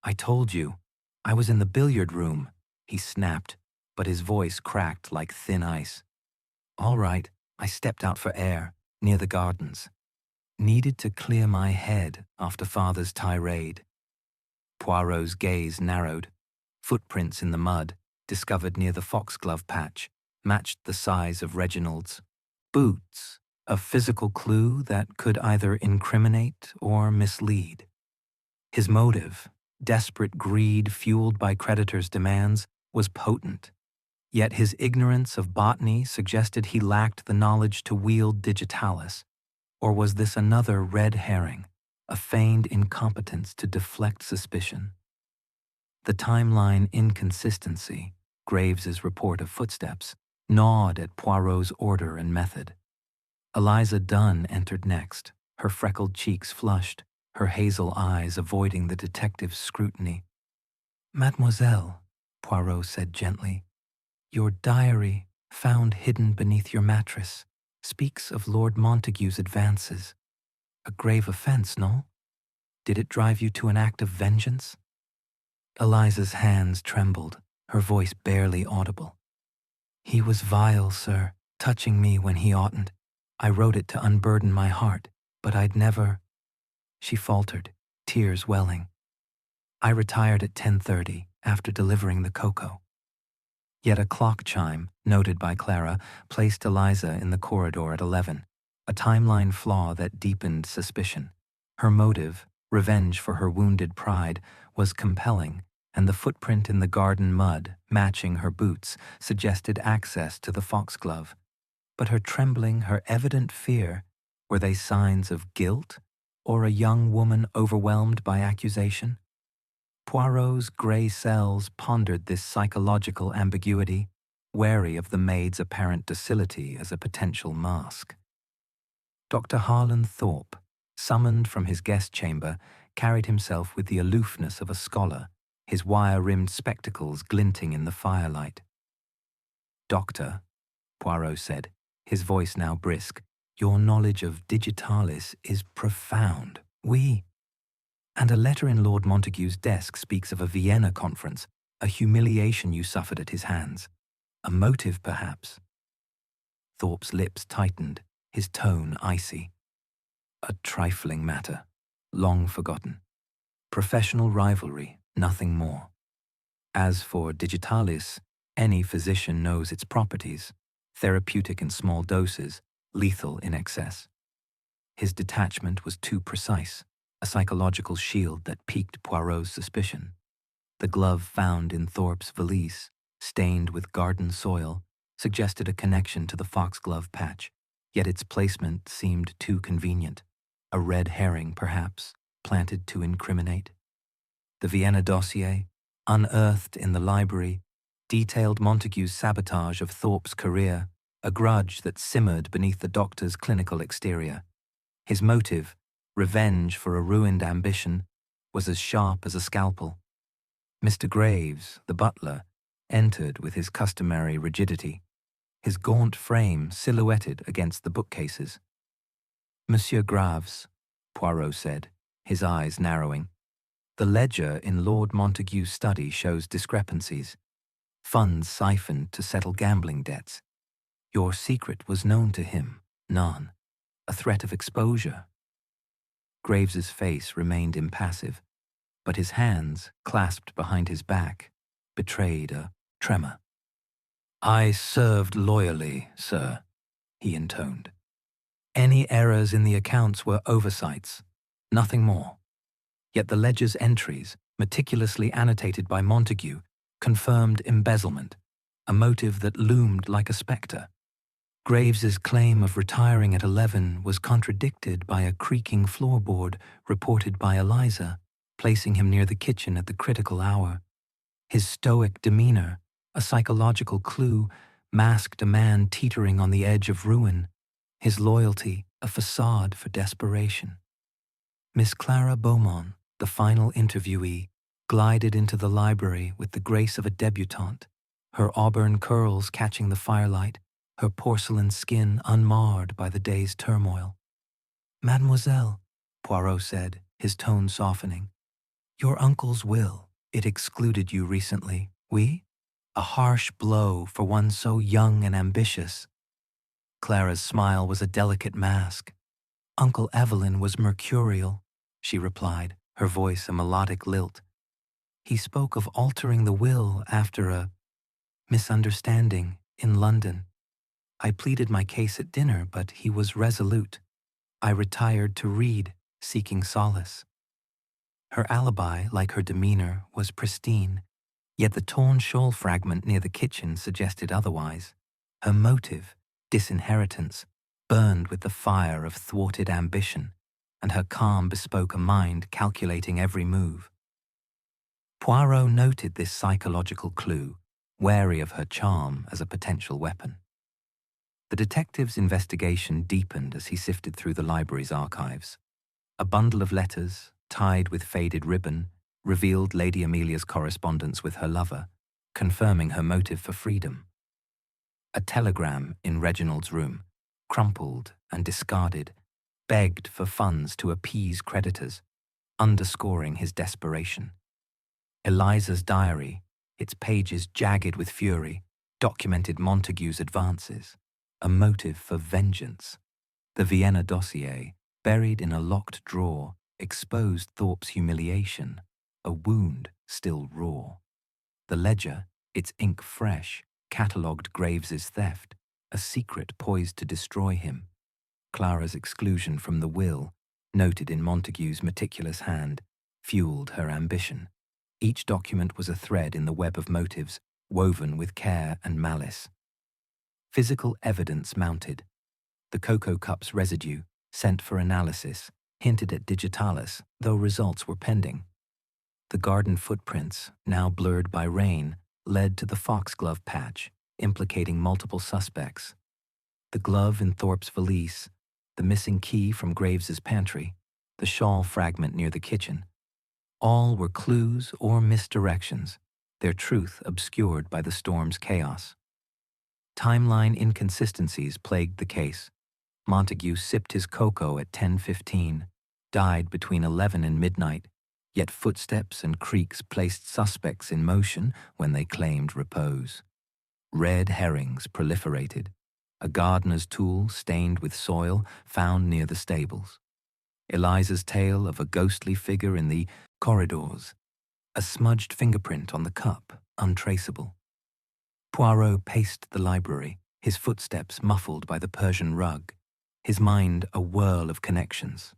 Speaker 1: "I told you. I was in the billiard room," he snapped, but his voice cracked like thin ice. "All right, I stepped out for air, near the gardens. Needed to clear my head after father's tirade." Poirot's gaze narrowed. Footprints in the mud, discovered near the foxglove patch, matched the size of Reginald's. Boots, a physical clue that could either incriminate or mislead. His motive, desperate greed fueled by creditors' demands, was potent, yet his ignorance of botany suggested he lacked the knowledge to wield digitalis. Or was this another red herring, a feigned incompetence to deflect suspicion? The timeline inconsistency, Graves's report of footsteps, gnawed at Poirot's order and method. Eliza Dunn entered next, her freckled cheeks flushed, her hazel eyes avoiding the detective's scrutiny. "Mademoiselle," Poirot said gently, "your diary, found hidden beneath your mattress, speaks of Lord Montague's advances. A grave offense, no? Did it drive you to an act of vengeance?" Eliza's hands trembled, her voice barely audible. "He was vile, sir, touching me when he oughtn't. I wrote it to unburden my heart, but I'd never—" She faltered, tears welling. "I retired at 10:30 after delivering the cocoa." Yet a clock chime, noted by Clara, placed Eliza in the corridor at 11, a timeline flaw that deepened suspicion. Her motive, revenge for her wounded pride, was compelling, and the footprint in the garden mud, matching her boots, suggested access to the foxglove. But her trembling, her evident fear, were they signs of guilt or a young woman overwhelmed by accusation? Poirot's grey cells pondered this psychological ambiguity, wary of the maid's apparent docility as a potential mask. Dr. Harlan Thorpe, summoned from his guest chamber, carried himself with the aloofness of a scholar, his wire-rimmed spectacles glinting in the firelight. "Doctor," Poirot said, his voice now brisk, "your knowledge of digitalis is profound. And a letter in Lord Montague's desk speaks of a Vienna conference, a humiliation you suffered at his hands. A motive, perhaps?" Thorpe's lips tightened, his tone icy. "A trifling matter, long forgotten. Professional rivalry, nothing more. As for digitalis, any physician knows its properties, therapeutic in small doses, lethal in excess. His detachment was too precise, a psychological shield that piqued Poirot's suspicion. The glove found in Thorpe's valise, stained with garden soil, suggested a connection to the foxglove patch, yet its placement seemed too convenient. A red herring, perhaps, planted to incriminate. The Vienna dossier, unearthed in the library, detailed Montague's sabotage of Thorpe's career, a grudge that simmered beneath the doctor's clinical exterior. His motive, revenge for a ruined ambition, was as sharp as a scalpel. Mr. Graves, the butler, entered with his customary rigidity, his gaunt frame silhouetted against the bookcases. "Monsieur Graves," Poirot said, his eyes narrowing, "the ledger in Lord Montague's study shows discrepancies. Funds siphoned to settle gambling debts. Your secret was known to him, none. A threat of exposure." Graves's face remained impassive, but his hands, clasped behind his back, betrayed a tremor. "I served loyally, sir," he intoned. "Any errors in the accounts were oversights, nothing more. Yet the ledger's entries, meticulously annotated by Montague, confirmed embezzlement, a motive that loomed like a spectre. Graves's claim of retiring at 11 was contradicted by a creaking floorboard reported by Eliza, placing him near the kitchen at the critical hour. His stoic demeanor, a psychological clue, masked a man teetering on the edge of ruin, his loyalty a facade for desperation. Miss Clara Beaumont, the final interviewee, glided into the library with the grace of a debutante, her auburn curls catching the firelight, her porcelain skin unmarred by the day's turmoil. "Mademoiselle," Poirot said, his tone softening, "your uncle's will, it excluded you recently, oui? A harsh blow for one so young and ambitious." Clara's smile was a delicate mask. "Uncle Evelyn was mercurial," she replied, her voice a melodic lilt. "He spoke of altering the will after a misunderstanding in London. I pleaded my case at dinner, but he was resolute. I retired to read, seeking solace." Her alibi, like her demeanor, was pristine, yet the torn shawl fragment near the kitchen suggested otherwise. Her motive, disinheritance, burned with the fire of thwarted ambition, and her calm bespoke a mind calculating every move. Poirot noted this psychological clue, wary of her charm as a potential weapon. The detective's investigation deepened as he sifted through the library's archives. A bundle of letters, tied with faded ribbon, revealed Lady Amelia's correspondence with her lover, confirming her motive for freedom. A telegram in Reginald's room, crumpled and discarded, begged for funds to appease creditors, underscoring his desperation. Eliza's diary, its pages jagged with fury, documented Montague's advances, a motive for vengeance. The Vienna dossier, buried in a locked drawer, exposed Thorpe's humiliation, a wound still raw. The ledger, its ink fresh, catalogued Graves's theft, a secret poised to destroy him. Clara's exclusion from the will, noted in Montague's meticulous hand, fueled her ambition. Each document was a thread in the web of motives, woven with care and malice. Physical evidence mounted. The cocoa cup's residue, sent for analysis, hinted at digitalis, though results were pending. The garden footprints, now blurred by rain, led to the foxglove patch, implicating multiple suspects. The glove in Thorpe's valise, the missing key from Graves's pantry, the shawl fragment near the kitchen. All were clues or misdirections, their truth obscured by the storm's chaos. Timeline inconsistencies plagued the case. Montague sipped his cocoa at 10:15, died between 11 and midnight, yet footsteps and creaks placed suspects in motion when they claimed repose. Red herrings proliferated, a gardener's tool stained with soil found near the stables. Eliza's tale of a ghostly figure in the corridors, a smudged fingerprint on the cup, untraceable. Poirot paced the library, his footsteps muffled by the Persian rug, his mind a whirl of connections.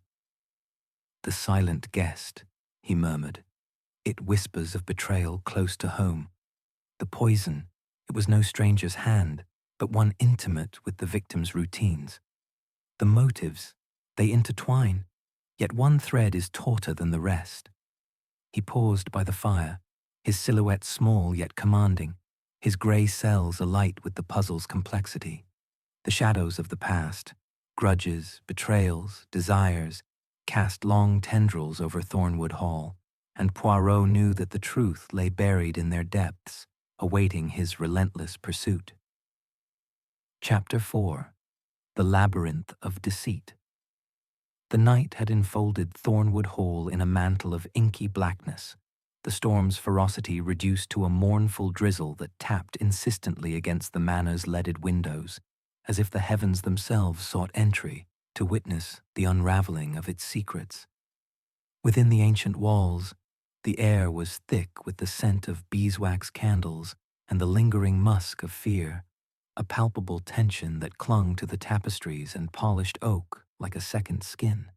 Speaker 1: "The silent guest," he murmured. "It whispers of betrayal close to home. The poison, it was no stranger's hand, but one intimate with the victim's routines. The motives, they intertwine, yet one thread is tauter than the rest." He paused by the fire, his silhouette small yet commanding, his grey cells alight with the puzzle's complexity. The shadows of the past, grudges, betrayals, desires, cast long tendrils over Thornwood Hall, and Poirot knew that the truth lay buried in their depths, awaiting his relentless pursuit. Chapter 4. The Labyrinth of Deceit. The night had enfolded Thornwood Hall in a mantle of inky blackness, the storm's ferocity reduced to a mournful drizzle that tapped insistently against the manor's leaded windows, as if the heavens themselves sought entry to witness the unraveling of its secrets. Within the ancient walls, the air was thick with the scent of beeswax candles and the lingering musk of fear, a palpable tension that clung to the tapestries and polished oak like a second skin.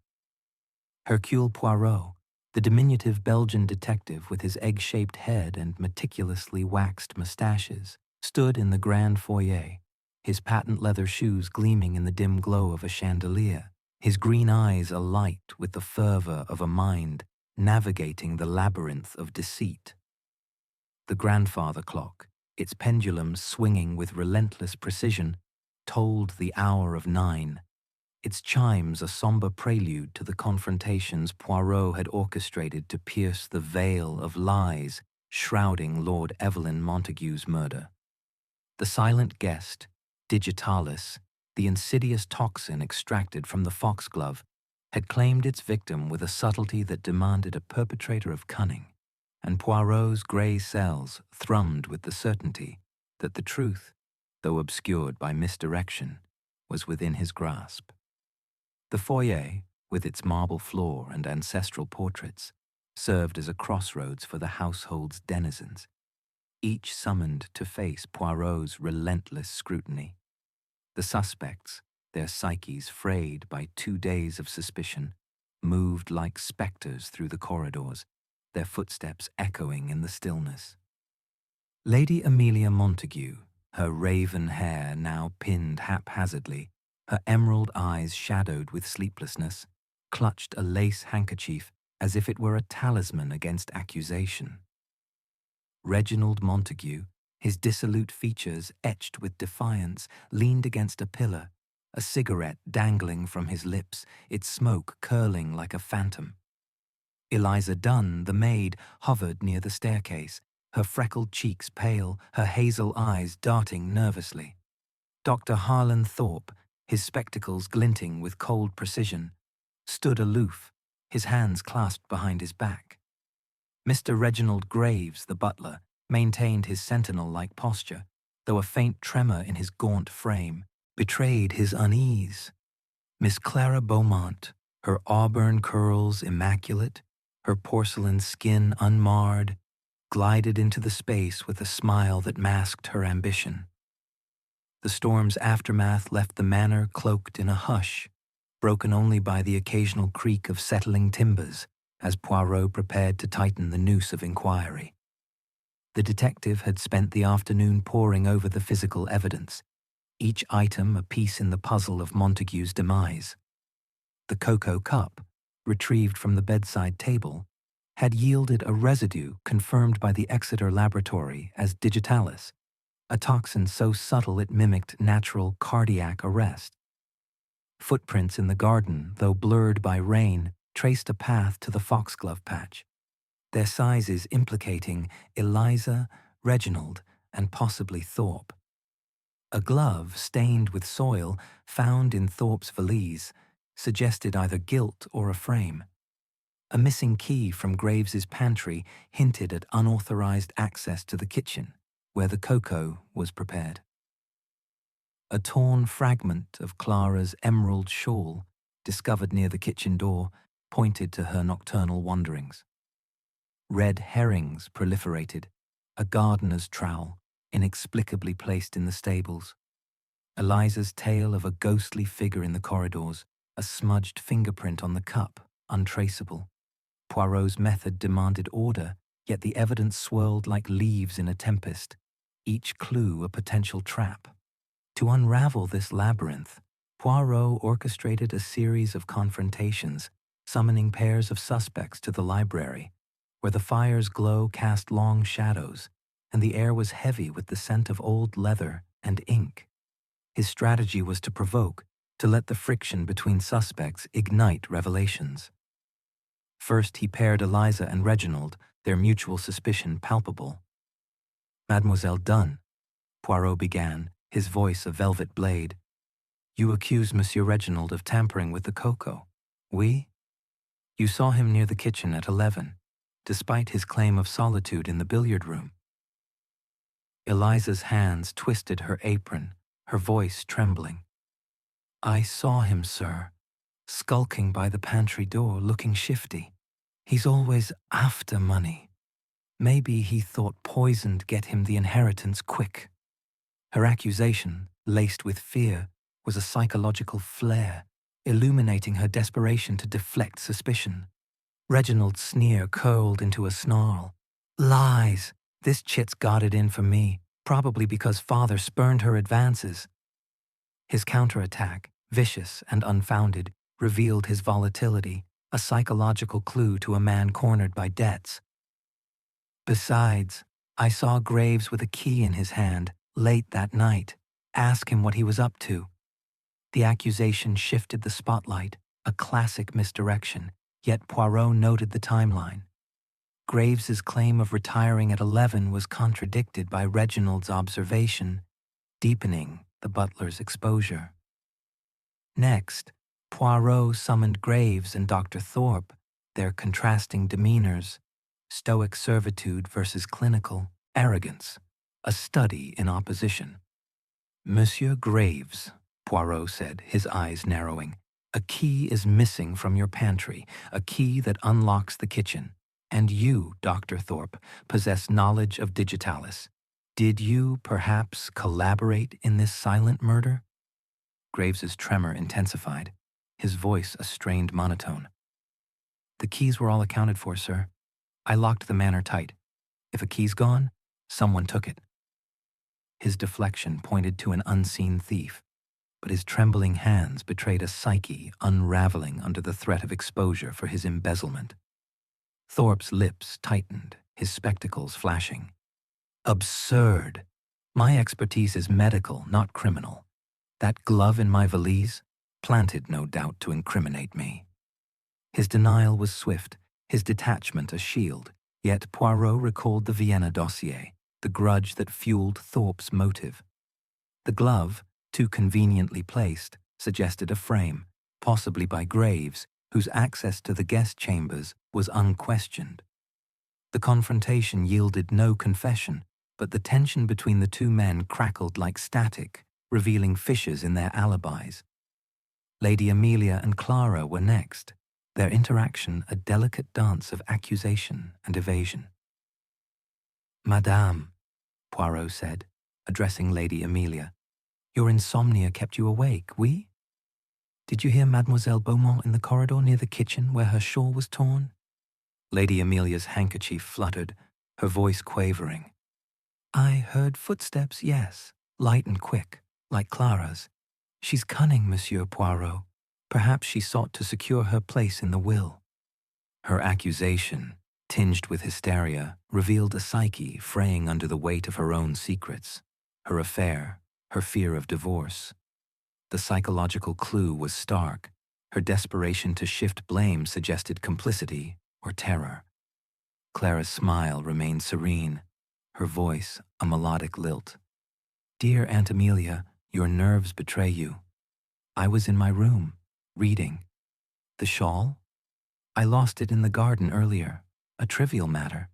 Speaker 1: Hercule Poirot, the diminutive Belgian detective with his egg-shaped head and meticulously waxed mustaches, stood in the grand foyer, his patent leather shoes gleaming in the dim glow of a chandelier, his green eyes alight with the fervor of a mind navigating the labyrinth of deceit. The grandfather clock, its pendulum swinging with relentless precision, tolled the hour of 9, its chimes a somber prelude to the confrontations Poirot had orchestrated to pierce the veil of lies shrouding Lord Evelyn Montague's murder. The silent guest, digitalis, the insidious toxin extracted from the foxglove, had claimed its victim with a subtlety that demanded a perpetrator of cunning, and Poirot's grey cells thrummed with the certainty that the truth, though obscured by misdirection, was within his grasp. The foyer, with its marble floor and ancestral portraits, served as a crossroads for the household's denizens, each summoned to face Poirot's relentless scrutiny. The suspects, their psyches frayed by 2 days of suspicion, moved like spectres through the corridors, their footsteps echoing in the stillness. Lady Amelia Montague, her raven hair now pinned haphazardly, her emerald eyes shadowed with sleeplessness, clutched a lace handkerchief as if it were a talisman against accusation. Reginald Montague, his dissolute features etched with defiance, leaned against a pillar, a cigarette dangling from his lips, its smoke curling like a phantom. Eliza Dunn, the maid, hovered near the staircase, her freckled cheeks pale, her hazel eyes darting nervously. Dr. Harlan Thorpe, his spectacles glinting with cold precision, stood aloof, his hands clasped behind his back. Mr. Reginald Graves, the butler, maintained his sentinel-like posture, though a faint tremor in his gaunt frame betrayed his unease. Miss Clara Beaumont, her auburn curls immaculate, her porcelain skin unmarred, glided into the space with a smile that masked her ambition. The storm's aftermath left the manor cloaked in a hush, broken only by the occasional creak of settling timbers as Poirot prepared to tighten the noose of inquiry. The detective had spent the afternoon poring over the physical evidence, each item a piece in the puzzle of Montague's demise. The cocoa cup, retrieved from the bedside table, had yielded a residue confirmed by the Exeter laboratory as digitalis, a toxin so subtle it mimicked natural cardiac arrest. Footprints in the garden, though blurred by rain, traced a path to the foxglove patch, their sizes implicating Eliza, Reginald, and possibly Thorpe. A glove stained with soil found in Thorpe's valise suggested either guilt or a frame. A missing key from Graves's pantry hinted at unauthorized access to the kitchen, where the cocoa was prepared. A torn fragment of Clara's emerald shawl, discovered near the kitchen door, pointed to her nocturnal wanderings. Red herrings proliferated, a gardener's trowel, inexplicably placed in the stables. Eliza's tale of a ghostly figure in the corridors, a smudged fingerprint on the cup, untraceable. Poirot's method demanded order, yet the evidence swirled like leaves in a tempest, each clue a potential trap. To unravel this labyrinth, Poirot orchestrated a series of confrontations, summoning pairs of suspects to the library, where the fire's glow cast long shadows, and the air was heavy with the scent of old leather and ink. His strategy was to provoke, to let the friction between suspects ignite revelations. First, he paired Eliza and Reginald, their mutual suspicion palpable. "Mademoiselle Dunn," Poirot began, his voice a velvet blade. "You accuse Monsieur Reginald of tampering with the cocoa. Oui? You saw him near the kitchen at 11, despite his claim of solitude in the billiard room." Eliza's hands twisted her apron, her voice trembling. "I saw him, sir, skulking by the pantry door, looking shifty. He's always after money. Maybe he thought poison'd get him the inheritance quick." Her accusation, laced with fear, was a psychological flare, illuminating her desperation to deflect suspicion. Reginald's sneer curled into a snarl. "Lies! This chit's got it in for me, probably because father spurned her advances." His counterattack, vicious and unfounded, revealed his volatility, a psychological clue to a man cornered by debts. "Besides, I saw Graves with a key in his hand, late that night. Ask him what he was up to." The accusation shifted the spotlight, a classic misdirection, yet Poirot noted the timeline. Graves's claim of retiring at 11 was contradicted by Reginald's observation, deepening the butler's exposure. Next, Poirot summoned Graves and Dr. Thorpe, their contrasting demeanors, stoic servitude versus clinical arrogance, a study in opposition. "Monsieur Graves," Poirot said, his eyes narrowing, "a key is missing from your pantry, a key that unlocks the kitchen. And you, Dr. Thorpe, possess knowledge of digitalis. Did you, perhaps, collaborate in this silent murder?" Graves's tremor intensified, his voice a strained monotone. "The keys were all accounted for, sir. I locked the manor tight. If a key's gone, someone took it." His deflection pointed to an unseen thief, but his trembling hands betrayed a psyche unraveling under the threat of exposure for his embezzlement. Thorpe's lips tightened, his spectacles flashing. "Absurd! My expertise is medical, not criminal. That glove in my valise, planted no doubt to incriminate me." His denial was swift, his detachment a shield, yet Poirot recalled the Vienna dossier, the grudge that fueled Thorpe's motive. The glove, too conveniently placed, suggested a frame, possibly by Graves, whose access to the guest chambers was unquestioned. The confrontation yielded no confession, but the tension between the two men crackled like static, revealing fissures in their alibis. Lady Amelia and Clara were next, their interaction a delicate dance of accusation and evasion. "Madame," Poirot said, addressing Lady Amelia, "your insomnia kept you awake, oui? Did you hear Mademoiselle Beaumont in the corridor near the kitchen where her shawl was torn?" Lady Amelia's handkerchief fluttered, her voice quavering. "I heard footsteps, yes, light and quick, like Clara's. She's cunning, Monsieur Poirot. Perhaps she sought to secure her place in the will." Her accusation, tinged with hysteria, revealed a psyche fraying under the weight of her own secrets, her affair, her fear of divorce. The psychological clue was stark. Her desperation to shift blame suggested complicity or terror. Clara's smile remained serene, her voice a melodic lilt. "Dear Aunt Amelia, your nerves betray you. I was in my room, reading. The shawl? I lost it in the garden earlier, a trivial matter."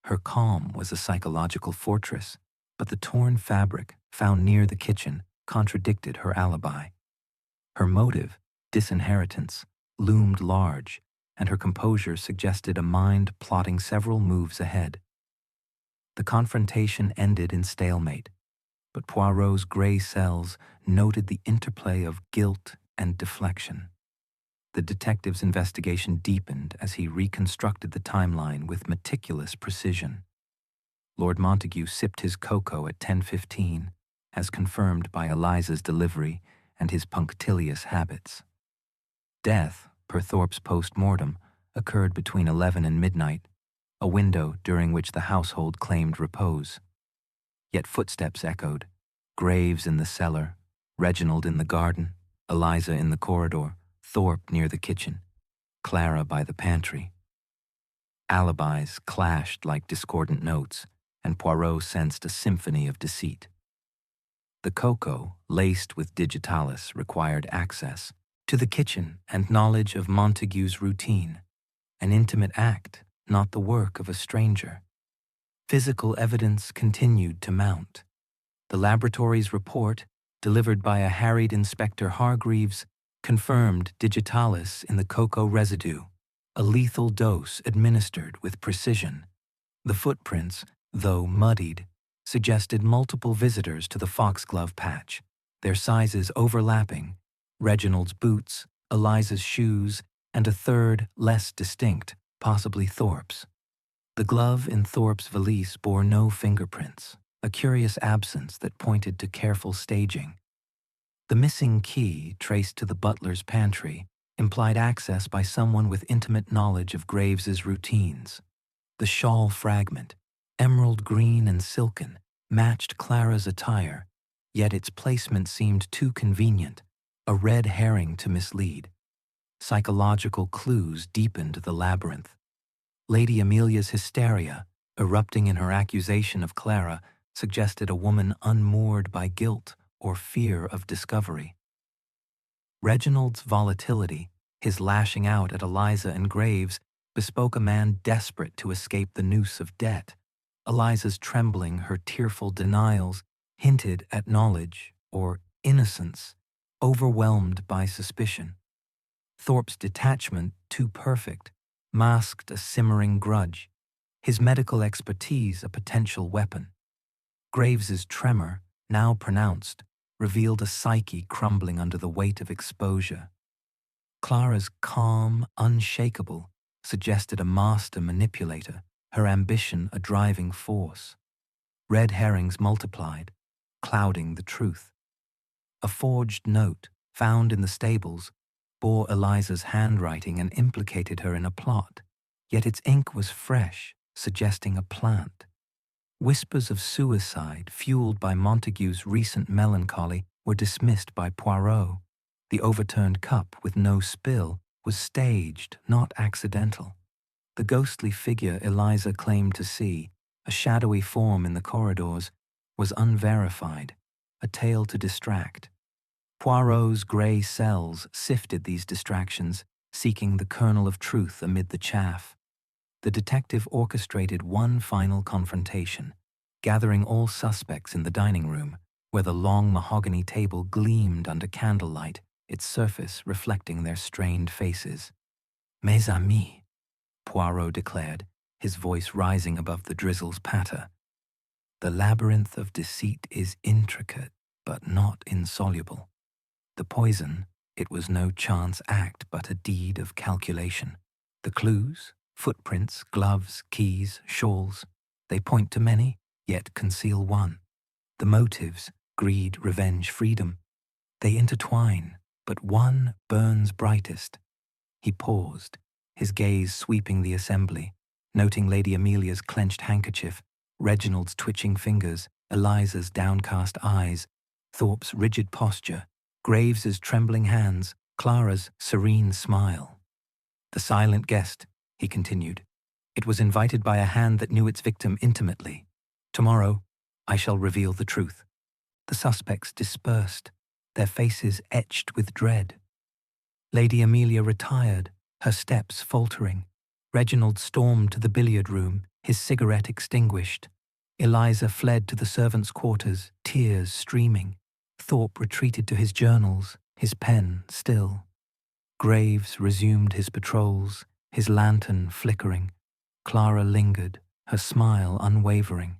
Speaker 1: Her calm was a psychological fortress, but the torn fabric found near the kitchen contradicted her alibi. Her motive, disinheritance, loomed large, and her composure suggested a mind plotting several moves ahead. The confrontation ended in stalemate, but Poirot's gray cells noted the interplay of guilt and deflection. The detective's investigation deepened as he reconstructed the timeline with meticulous precision. Lord Montague sipped his cocoa at 10:15, as confirmed by Eliza's delivery and his punctilious habits. Death, per Thorpe's post-mortem, occurred between 11 and midnight, a window during which the household claimed repose. Yet footsteps echoed, Graves in the cellar, Reginald in the garden, Eliza in the corridor, Thorpe near the kitchen, Clara by the pantry. Alibis clashed like discordant notes, and Poirot sensed a symphony of deceit. The cocoa, laced with digitalis, required access to the kitchen and knowledge of Montague's routine, an intimate act, not the work of a stranger. Physical evidence continued to mount. The laboratory's report, delivered by a harried Inspector Hargreaves, confirmed digitalis in the cocoa residue, a lethal dose administered with precision. The footprints, though muddied, suggested multiple visitors to the foxglove patch, their sizes overlapping, Reginald's boots, Eliza's shoes, and a third, less distinct, possibly Thorpe's. The glove in Thorpe's valise bore no fingerprints, a curious absence that pointed to careful staging. The missing key, traced to the butler's pantry, implied access by someone with intimate knowledge of Graves's routines. The shawl fragment, emerald green and silken, matched Clara's attire, yet its placement seemed too convenient, a red herring to mislead. Psychological clues deepened the labyrinth. Lady Amelia's hysteria, erupting in her accusation of Clara, suggested a woman unmoored by guilt or fear of discovery. Reginald's volatility, his lashing out at Eliza and Graves, bespoke a man desperate to escape the noose of debt. Eliza's trembling, her tearful denials, hinted at knowledge or innocence, overwhelmed by suspicion. Thorpe's detachment, too perfect, masked a simmering grudge, his medical expertise a potential weapon. Graves's tremor, now pronounced, revealed a psyche crumbling under the weight of exposure. Clara's calm, unshakable, suggested a master manipulator, her ambition a driving force. Red herrings multiplied, clouding the truth. A forged note, found in the stables, bore Eliza's handwriting and implicated her in a plot, yet its ink was fresh, suggesting a plant. Whispers of suicide, fueled by Montague's recent melancholy, were dismissed by Poirot. The overturned cup with no spill was staged, not accidental. The ghostly figure Eliza claimed to see, a shadowy form in the corridors, was unverified, a tale to distract. Poirot's grey cells sifted these distractions, seeking the kernel of truth amid the chaff. The detective orchestrated one final confrontation, gathering all suspects in the dining room, where the long mahogany table gleamed under candlelight, its surface reflecting their strained faces. "Mes amis," Poirot declared, his voice rising above the drizzle's patter. "The labyrinth of deceit is intricate, but not insoluble. The poison, it was no chance act but a deed of calculation. The clues, footprints, gloves, keys, shawls, they point to many, yet conceal one. The motives, greed, revenge, freedom, they intertwine, but one burns brightest." He paused, his gaze sweeping the assembly, noting Lady Amelia's clenched handkerchief, Reginald's twitching fingers, Eliza's downcast eyes, Thorpe's rigid posture, Graves's trembling hands, Clara's serene smile. "The silent guest," he continued. "It was invited by a hand that knew its victim intimately. Tomorrow, I shall reveal the truth." The suspects dispersed, their faces etched with dread. Lady Amelia retired, her steps faltering. Reginald stormed to the billiard room, his cigarette extinguished. Eliza fled to the servants' quarters, tears streaming. Thorpe retreated to his journals, his pen still. Graves resumed his patrols, his lantern flickering. Clara lingered, her smile unwavering.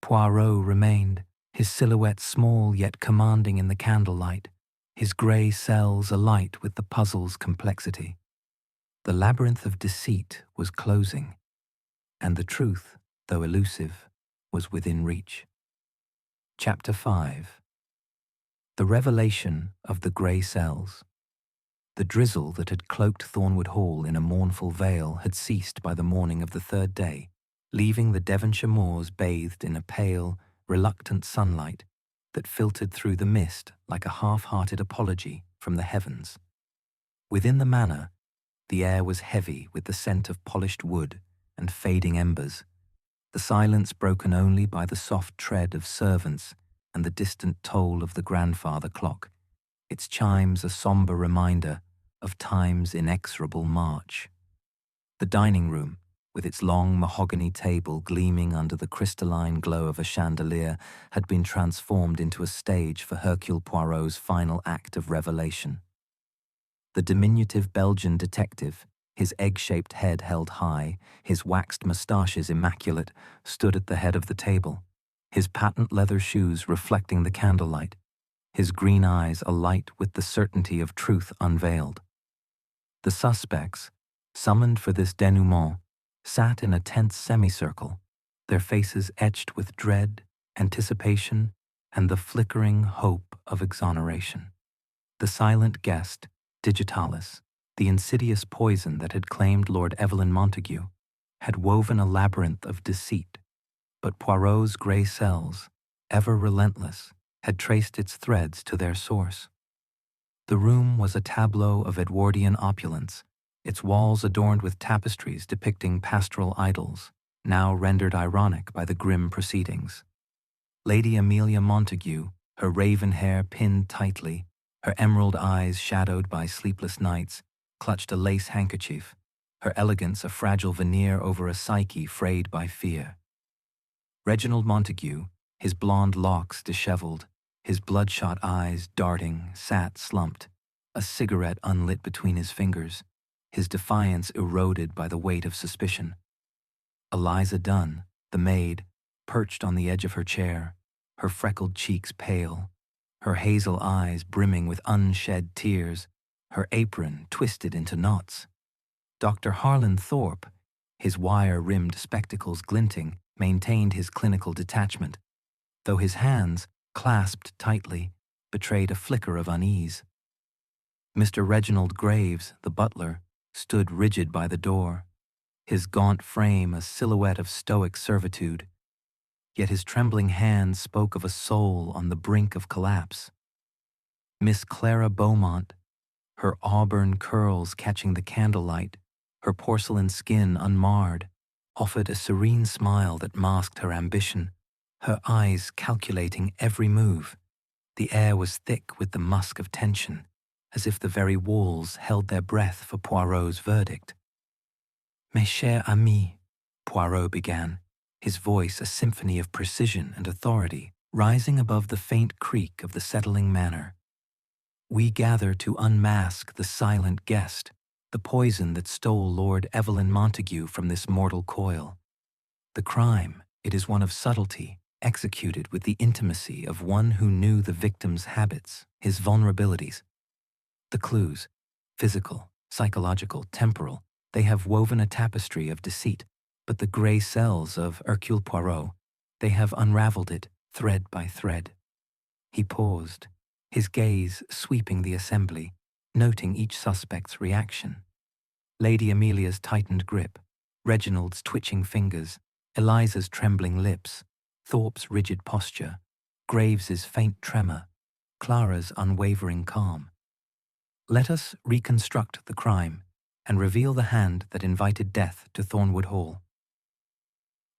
Speaker 1: Poirot remained, his silhouette small yet commanding in the candlelight, his grey cells alight with the puzzle's complexity. The labyrinth of deceit was closing, and the truth, though elusive, was within reach. Chapter 5. The Revelation of the Grey Cells. The drizzle that had cloaked Thornwood Hall in a mournful veil had ceased by the morning of the third day, leaving the Devonshire moors bathed in a pale, reluctant sunlight that filtered through the mist like a half-hearted apology from the heavens. Within the manor, the air was heavy with the scent of polished wood and fading embers, the silence broken only by the soft tread of servants and the distant toll of the grandfather clock, its chimes a sombre reminder of time's inexorable march. The dining room, with its long mahogany table gleaming under the crystalline glow of a chandelier, had been transformed into a stage for Hercule Poirot's final act of revelation. The diminutive Belgian detective, his egg-shaped head held high, his waxed moustaches immaculate, stood at the head of the table, his patent leather shoes reflecting the candlelight, his green eyes alight with the certainty of truth unveiled. The suspects, summoned for this denouement, sat in a tense semicircle, their faces etched with dread, anticipation, and the flickering hope of exoneration. The silent guest, digitalis, the insidious poison that had claimed Lord Evelyn Montague, had woven a labyrinth of deceit, but Poirot's grey cells, ever relentless, had traced its threads to their source. The room was a tableau of Edwardian opulence, its walls adorned with tapestries depicting pastoral idyls, now rendered ironic by the grim proceedings. Lady Amelia Montague, her raven hair pinned tightly, her emerald eyes shadowed by sleepless nights, clutched a lace handkerchief, her elegance a fragile veneer over a psyche frayed by fear. Reginald Montague, his blonde locks dishevelled, his bloodshot eyes darting, sat slumped, a cigarette unlit between his fingers, his defiance eroded by the weight of suspicion. Eliza Dunn, the maid, perched on the edge of her chair, her freckled cheeks pale, her hazel eyes brimming with unshed tears, her apron twisted into knots. Dr. Harlan Thorpe, his wire-rimmed spectacles glinting, maintained his clinical detachment, though his hands, clasped tightly, betrayed a flicker of unease. Mr. Reginald Graves, the butler, stood rigid by the door, his gaunt frame a silhouette of stoic servitude, yet his trembling hand spoke of a soul on the brink of collapse. Miss Clara Beaumont, her auburn curls catching the candlelight, her porcelain skin unmarred, offered a serene smile that masked her ambition, her eyes calculating every move. The air was thick with the musk of tension, as if the very walls held their breath for Poirot's verdict. "Mes chers amis," Poirot began, his voice a symphony of precision and authority, rising above the faint creak of the settling manor. "We gather to unmask the silent guest, the poison that stole Lord Evelyn Montague from this mortal coil. The crime, it is one of subtlety, executed with the intimacy of one who knew the victim's habits, his vulnerabilities. The clues, physical, psychological, temporal, they have woven a tapestry of deceit, but the grey cells of Hercule Poirot, they have unravelled it thread by thread." He paused, his gaze sweeping the assembly, noting each suspect's reaction. Lady Amelia's tightened grip, Reginald's twitching fingers, Eliza's trembling lips, Thorpe's rigid posture, Graves's faint tremor, Clara's unwavering calm. Let us reconstruct the crime and reveal the hand that invited death to Thornwood Hall.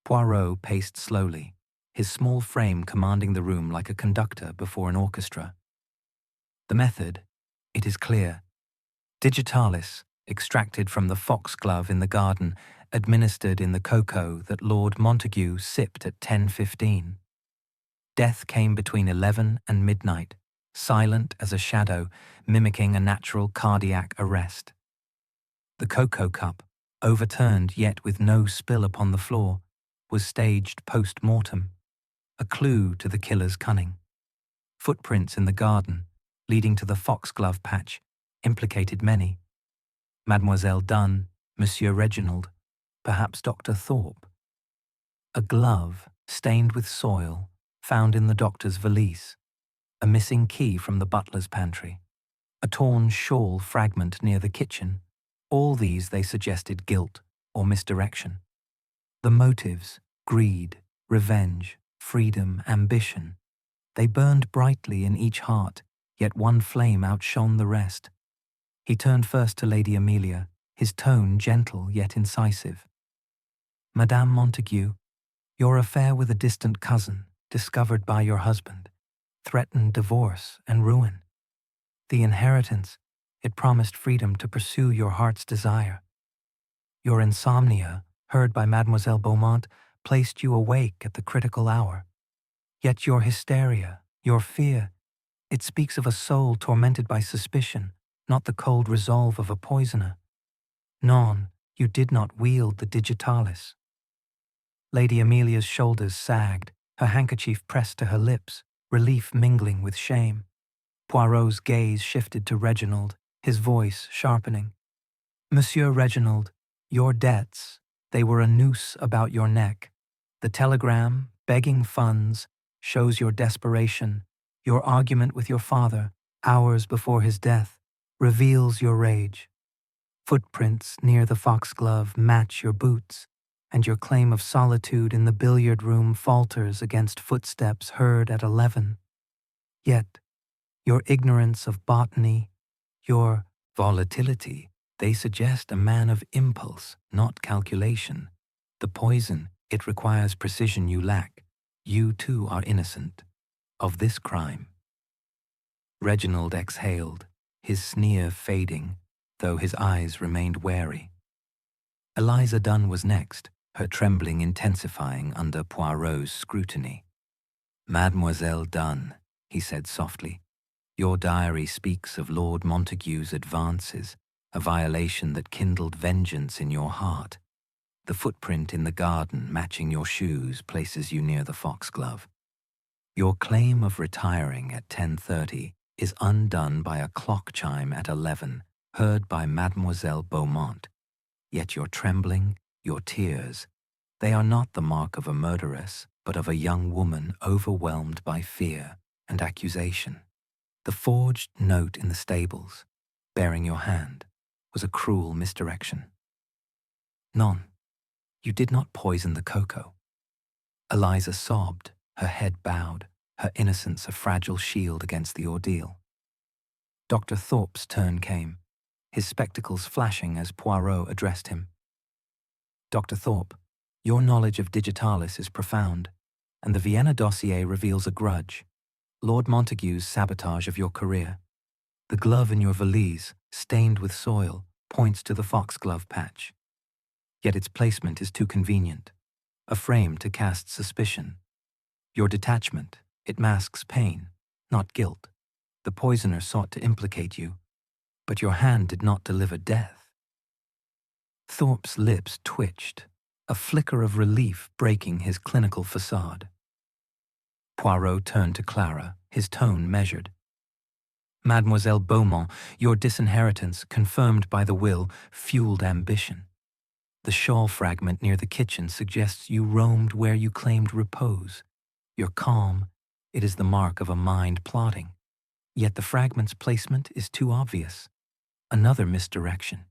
Speaker 1: Poirot paced slowly, his small frame commanding the room like a conductor before an orchestra. The method, it is clear. Digitalis, extracted from the foxglove in the garden, administered in the cocoa that Lord Montague sipped at 10:15. Death came between 11 and midnight, silent as a shadow, mimicking a natural cardiac arrest. The cocoa cup, overturned yet with no spill upon the floor, was staged post-mortem, a clue to the killer's cunning. Footprints in the garden, leading to the foxglove patch, implicated many. Mademoiselle Dunn, Monsieur Reginald, perhaps Dr. Thorpe. A glove, stained with soil, found in the doctor's valise. A missing key from the butler's pantry. A torn shawl fragment near the kitchen. All these they suggested guilt or misdirection. The motives, greed, revenge, freedom, ambition, they burned brightly in each heart, yet one flame outshone the rest. He turned first to Lady Amelia, his tone gentle yet incisive. Madame Montague, your affair with a distant cousin, discovered by your husband, threatened divorce and ruin. The inheritance, it promised freedom to pursue your heart's desire. Your insomnia, heard by Mademoiselle Beaumont, placed you awake at the critical hour. Yet your hysteria, your fear, it speaks of a soul tormented by suspicion, not the cold resolve of a poisoner. Non, you did not wield the digitalis. Lady Amelia's shoulders sagged, her handkerchief pressed to her lips, relief mingling with shame. Poirot's gaze shifted to Reginald, his voice sharpening. Monsieur Reginald, your debts, they were a noose about your neck. The telegram, begging funds, shows your desperation. Your argument with your father, hours before his death, reveals your rage. Footprints near the foxglove match your boots, and your claim of solitude in the billiard room falters against footsteps heard at 11. Yet, your ignorance of botany, your volatility, they suggest a man of impulse, not calculation. The poison, it requires precision you lack. You too are innocent of this crime. Reginald exhaled, his sneer fading, though his eyes remained wary. Eliza Dunn was next, her trembling intensifying under Poirot's scrutiny. Mademoiselle Dunn, he said softly, your diary speaks of Lord Montague's advances, a violation that kindled vengeance in your heart. The footprint in the garden matching your shoes places you near the foxglove. Your claim of retiring at 10:30 is undone by a clock chime at 11, heard by Mademoiselle Beaumont. Yet your trembling, your tears, they are not the mark of a murderess, but of a young woman overwhelmed by fear and accusation. The forged note in the stables, bearing your hand, was a cruel misdirection. Non, you did not poison the cocoa. Eliza sobbed, her head bowed, her innocence a fragile shield against the ordeal. Dr. Thorpe's turn came, his spectacles flashing as Poirot addressed him. Dr. Thorpe, your knowledge of digitalis is profound, and the Vienna dossier reveals a grudge, Lord Montague's sabotage of your career. The glove in your valise, stained with soil, points to the foxglove patch. Yet its placement is too convenient, a frame to cast suspicion. Your detachment, it masks pain, not guilt. The poisoner sought to implicate you, but your hand did not deliver death. Thorpe's lips twitched, a flicker of relief breaking his clinical facade. Poirot turned to Clara, his tone measured. Mademoiselle Beaumont, your disinheritance, confirmed by the will, fueled ambition. The shawl fragment near the kitchen suggests you roamed where you claimed repose. Your calm, it is the mark of a mind plotting. Yet the fragment's placement is too obvious. Another misdirection.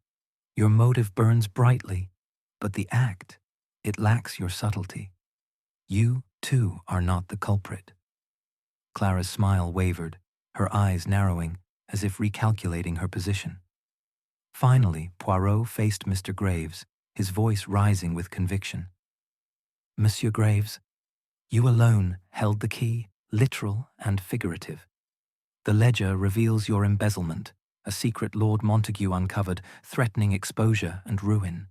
Speaker 1: Your motive burns brightly, but the act, it lacks your subtlety. You, too, are not the culprit. Clara's smile wavered, her eyes narrowing, as if recalculating her position. Finally, Poirot faced Mr. Graves, his voice rising with conviction. "Monsieur Graves, you alone held the key, literal and figurative. The ledger reveals your embezzlement, a secret Lord Montague uncovered, threatening exposure and ruin.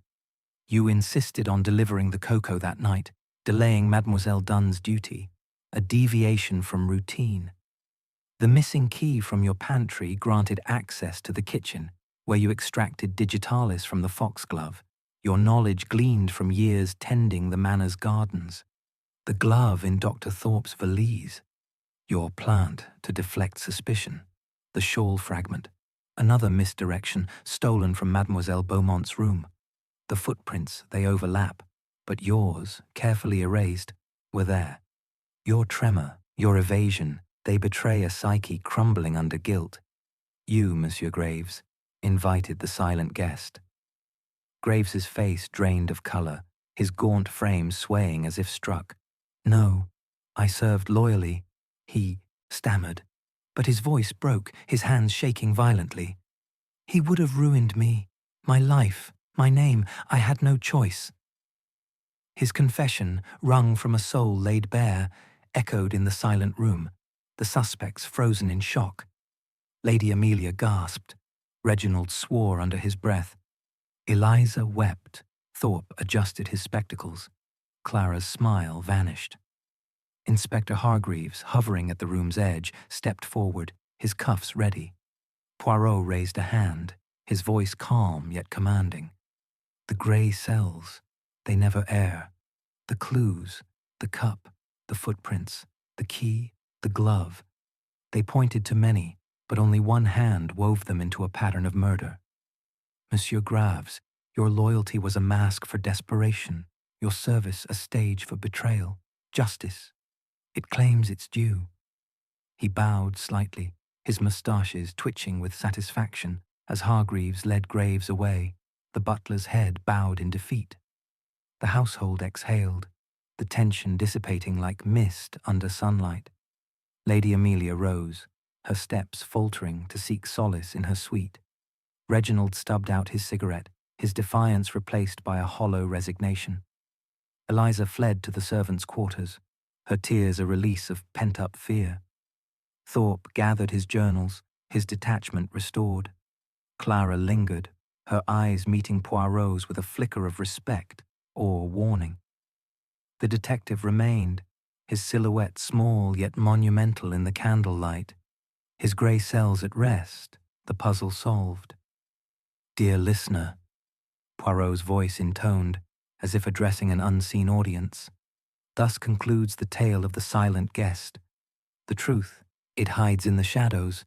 Speaker 1: You insisted on delivering the cocoa that night, delaying Mademoiselle Dunn's duty, a deviation from routine. The missing key from your pantry granted access to the kitchen, where you extracted digitalis from the foxglove, your knowledge gleaned from years tending the manor's gardens. The glove in Dr. Thorpe's valise, your plant to deflect suspicion, the shawl fragment, another misdirection stolen from Mademoiselle Beaumont's room. The footprints, they overlap, but yours, carefully erased, were there. Your tremor, your evasion, they betray a psyche crumbling under guilt. You, Monsieur Graves, invited the silent guest." Graves's face drained of colour, his gaunt frame swaying as if struck. "No, I served loyally," he stammered, but his voice broke, his hands shaking violently. "He would have ruined me, my life, my name. I had no choice." His confession, wrung from a soul laid bare, echoed in the silent room, the suspects frozen in shock. Lady Amelia gasped. Reginald swore under his breath. Eliza wept. Thorpe adjusted his spectacles. Clara's smile vanished. Inspector Hargreaves, hovering at the room's edge, stepped forward, his cuffs ready. Poirot raised a hand, his voice calm yet commanding. "The grey cells, they never err. The clues, the cup, the footprints, the key, the glove. They pointed to many, but only one hand wove them into a pattern of murder. Monsieur Graves, your loyalty was a mask for desperation, your service a stage for betrayal. Justice. It claims its due." He bowed slightly, his moustaches twitching with satisfaction as Hargreaves led Graves away, the butler's head bowed in defeat. The household exhaled, the tension dissipating like mist under sunlight. Lady Amelia rose, her steps faltering to seek solace in her suite. Reginald stubbed out his cigarette, his defiance replaced by a hollow resignation. Eliza fled to the servants' quarters, her tears a release of pent-up fear. Thorpe gathered his journals, his detachment restored. Clara lingered, her eyes meeting Poirot's with a flicker of respect or warning. The detective remained, his silhouette small yet monumental in the candlelight, his grey cells at rest, the puzzle solved. "Dear listener," Poirot's voice intoned, as if addressing an unseen audience, "thus concludes the tale of the silent guest. The truth, it hides in the shadows,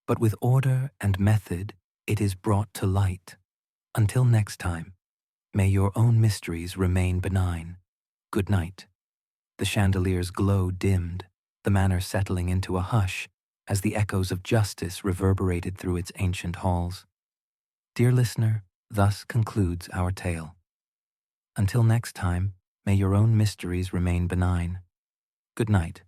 Speaker 1: but with order and method it is brought to light. Until next time, may your own mysteries remain benign. Good night." The chandelier's glow dimmed, the manor settling into a hush as the echoes of justice reverberated through its ancient halls. Dear listener, thus concludes our tale. Until next time, may your own mysteries remain benign. Good night.